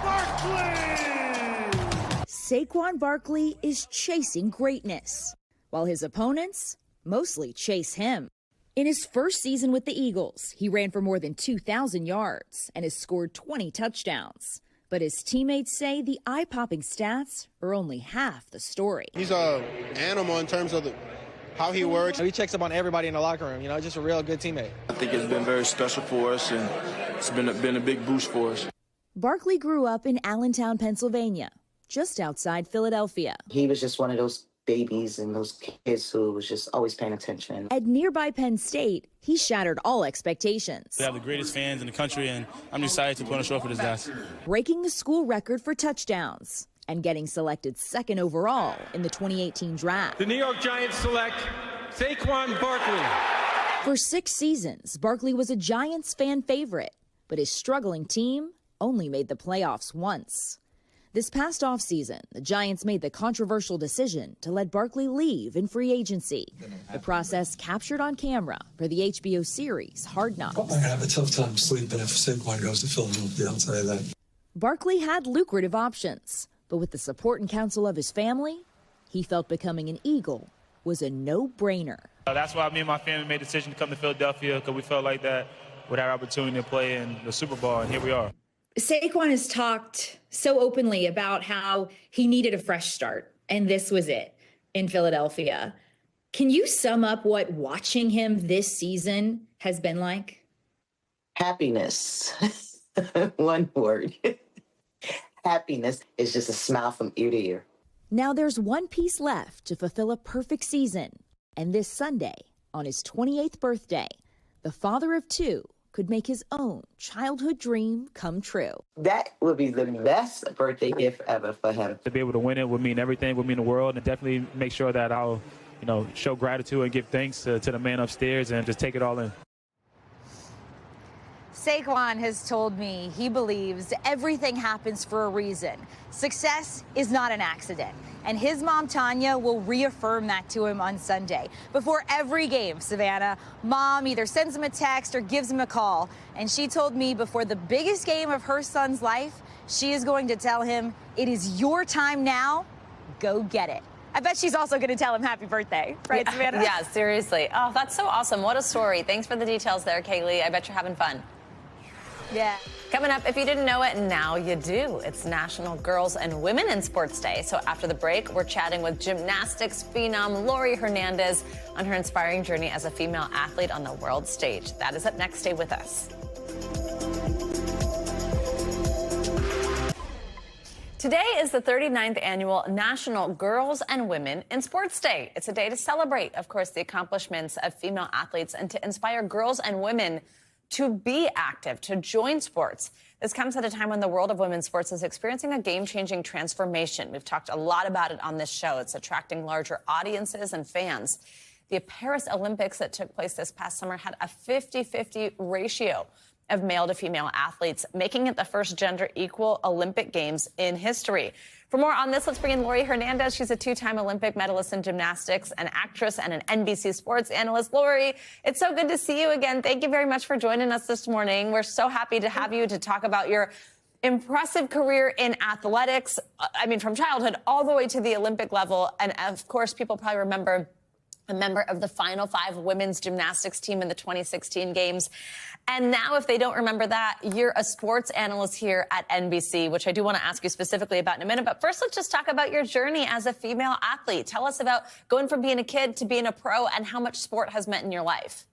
Barkley! Saquon Barkley is chasing greatness, while his opponents mostly chase him. In his first season with the Eagles, he ran for more than 2,000 yards and has scored 20 touchdowns. But his teammates say the eye-popping stats are only half the story. He's an animal in terms of how he works. He checks up on everybody in the locker room, just a real good teammate. I think it's been very special for us, and it's been a big boost for us. Barkley grew up in Allentown, Pennsylvania, just outside Philadelphia. He was just one of those babies and those kids who was just always paying attention. At nearby Penn State, he shattered all expectations. We have the greatest fans in the country, and I'm excited to put on a show for these guys. Breaking the school record for touchdowns and getting selected second overall in the 2018 draft. The New York Giants select Saquon Barkley. For 6 seasons, Barkley was a Giants fan favorite, but his struggling team only made the playoffs once. This past offseason, the Giants made the controversial decision to let Barkley leave in free agency. The process captured on camera for the HBO series Hard Knocks. I'm going to have a tough time sleeping if Saquon goes to Philadelphia, I'll tell you that. Barkley had lucrative options, but with the support and counsel of his family, he felt becoming an Eagle was a no-brainer. That's why me and my family made the decision to come to Philadelphia, because we felt like that with our opportunity to play in the Super Bowl, and here we are. Saquon has talked so openly about how he needed a fresh start, and this was it in Philadelphia. Can you sum up what watching him this season has been like? Happiness. One word. Happiness is just a smile from ear to ear. Now there's one piece left to fulfill a perfect season. And this Sunday, on his 28th birthday, the father of two could make his own childhood dream come true. That would be the best birthday gift ever for him. To be able to win it would mean everything, would mean the world, and definitely make sure that I'll, show gratitude and give thanks to the man upstairs and just take it all in. Saquon has told me he believes everything happens for a reason. Success is not an accident. And his mom, Tanya, will reaffirm that to him on Sunday. Before every game, Savannah, mom either sends him a text or gives him a call. And she told me before the biggest game of her son's life, she is going to tell him, it is your time now. Go get it. I bet she's also going to tell him happy birthday. Right, Savannah? Yeah, seriously. Oh, that's so awesome. What a story. Thanks for the details there, Kaylee. I bet you're having fun. Yeah. Coming up, if you didn't know it, now you do. It's National Girls and Women in Sports Day. So after the break, we're chatting with gymnastics phenom Lori Hernandez on her inspiring journey as a female athlete on the world stage. That is up next. Stay with us. Today is the 39th annual National Girls and Women in Sports Day. It's a day to celebrate, of course, the accomplishments of female athletes and to inspire girls and women to be active, to join sports. This comes at a time when the world of women's sports is experiencing a game-changing transformation. We've talked a lot about it on this show. It's attracting larger audiences and fans. The Paris Olympics that took place this past summer had a 50-50 ratio of male to female athletes, making it the first gender-equal Olympic Games in history. For more on this, let's bring in Lori Hernandez. She's a two-time Olympic medalist in gymnastics, an actress, and an NBC sports analyst. Lori, it's so good to see you again. Thank you very much for joining us this morning. We're so happy to have you to talk about your impressive career in athletics. I mean, from childhood all the way to the Olympic level. And of course, people probably remember a member of the Final Five women's gymnastics team in the 2016 Games. And now, if they don't remember that, you're a sports analyst here at NBC, which I do want to ask you specifically about in a minute. But first, let's just talk about your journey as a female athlete. Tell us about going from being a kid to being a pro and how much sport has meant in your life.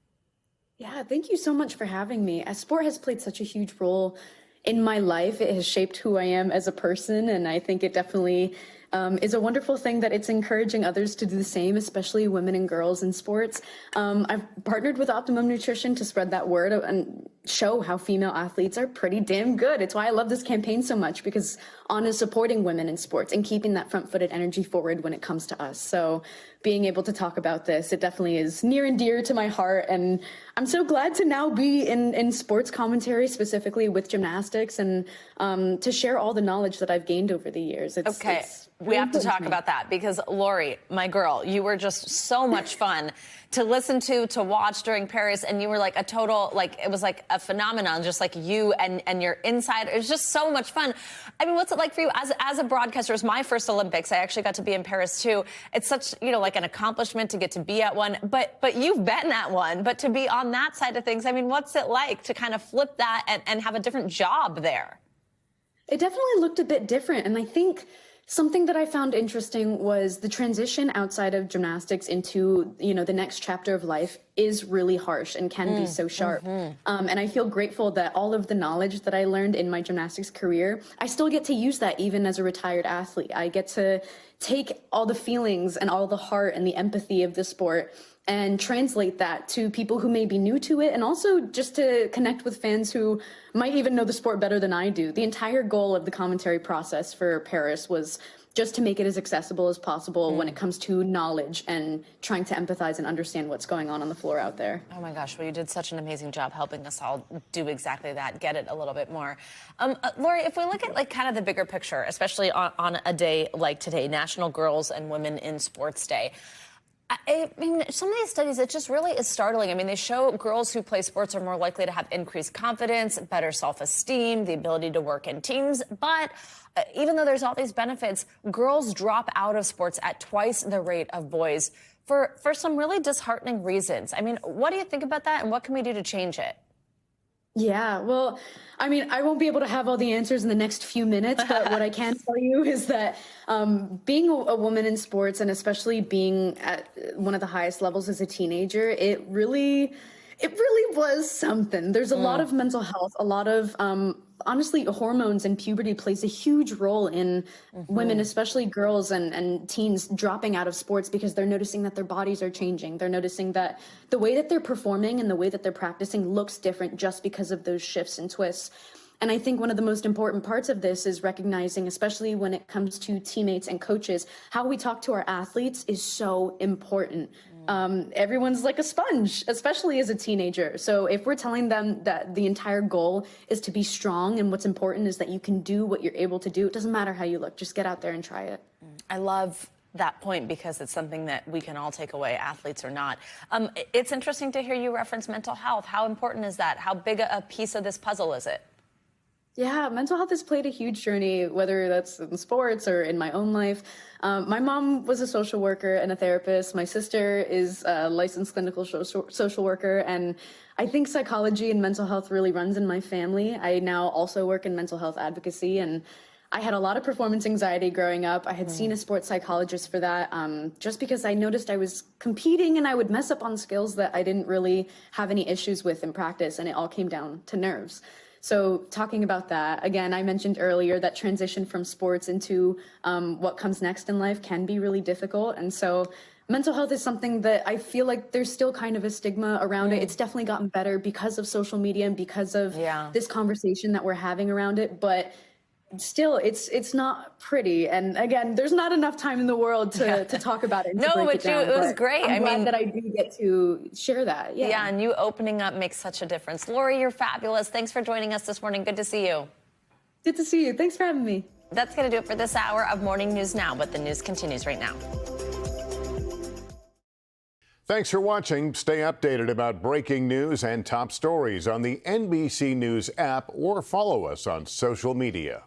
Yeah, thank you so much for having me. As sport has played such a huge role in my life, it has shaped who I am as a person. And I think it definitely is a wonderful thing that it's encouraging others to do the same, especially women and girls in sports. I've partnered with Optimum Nutrition to spread that word and show how female athletes are pretty damn good. It's why I love this campaign so much, because On is supporting women in sports and keeping that front-footed energy forward when it comes to us. So being able to talk about this, it definitely is near and dear to my heart. And I'm so glad to now be in sports commentary, specifically with gymnastics, and to share all the knowledge that I've gained over the years. We have to talk about that because, Lori, my girl, you were just so much fun to listen to watch during Paris, and you were like a total, like, it was like a phenomenon, just like you and your inside. It was just so much fun. I mean, what's it like for you as a broadcaster? It was my first Olympics. I actually got to be in Paris too. It's such, like an accomplishment to get to be at one, but you've been at one, but to be on that side of things, I mean, what's it like to kind of flip that and have a different job there? It definitely looked a bit different, and I think something that I found interesting was the transition outside of gymnastics into, the next chapter of life is really harsh and can be so sharp. And I feel grateful that all of the knowledge that I learned in my gymnastics career, I still get to use that even as a retired athlete. I get to take all the feelings and all the heart and the empathy of the sport and translate that to people who may be new to it, and also just to connect with fans who might even know the sport better than I do. The entire goal of the commentary process for Paris was just to make it as accessible as possible when it comes to knowledge and trying to empathize and understand what's going on the floor out there. Oh my gosh, well, you did such an amazing job helping us all do exactly that, get it a little bit more. Lori, if we look at like kind of the bigger picture, especially on a day like today, National Girls and Women in Sports Day, I mean, some of these studies, it just really is startling. I mean, they show girls who play sports are more likely to have increased confidence, better self-esteem, the ability to work in teams. But even though there's all these benefits, girls drop out of sports at twice the rate of boys for some really disheartening reasons. I mean, what do you think about that, and what can we do to change it? Yeah, well, I mean, I won't be able to have all the answers in the next few minutes, but what I can tell you is that being a woman in sports, and especially being at one of the highest levels as a teenager, it really was something. There's a lot of mental health, a lot of, honestly, hormones, and puberty plays a huge role in women, especially girls and teens, dropping out of sports because they're noticing that their bodies are changing. They're noticing that the way that they're performing and the way that they're practicing looks different just because of those shifts and twists. And I think one of the most important parts of this is recognizing, especially when it comes to teammates and coaches, how we talk to our athletes is so important. Everyone's like a sponge, especially as a teenager. So if we're telling them that the entire goal is to be strong and what's important is that you can do what you're able to do, it doesn't matter how you look, just get out there and try it. I love that point because it's something that we can all take away, athletes or not. It's interesting to hear you reference mental health. How important is that? How big a piece of this puzzle is it? Yeah, mental health has played a huge journey, whether that's in sports or in my own life. My mom was a social worker and a therapist. My sister is a licensed clinical social worker. And I think psychology and mental health really runs in my family. I now also work in mental health advocacy. And I had a lot of performance anxiety growing up. I had seen a sports psychologist for that, just because I noticed I was competing and I would mess up on skills that I didn't really have any issues with in practice. And it all came down to nerves. So talking about that, again, I mentioned earlier that transition from sports into what comes next in life can be really difficult. And so mental health is something that I feel like there's still kind of a stigma around it. It's definitely gotten better because of social media and because of this conversation that we're having around it. But still, it's not pretty. And again, there's not enough time in the world to talk about it. And No, but it was great. I'm glad mean, that I do get to share that. Yeah, and you opening up makes such a difference. Lori, you're fabulous. Thanks for joining us this morning. Good to see you. Good to see you. Thanks for having me. That's going to do it for this hour of Morning News Now, but the news continues right now. Thanks for watching. Stay updated about breaking news and top stories on the NBC News app or follow us on social media.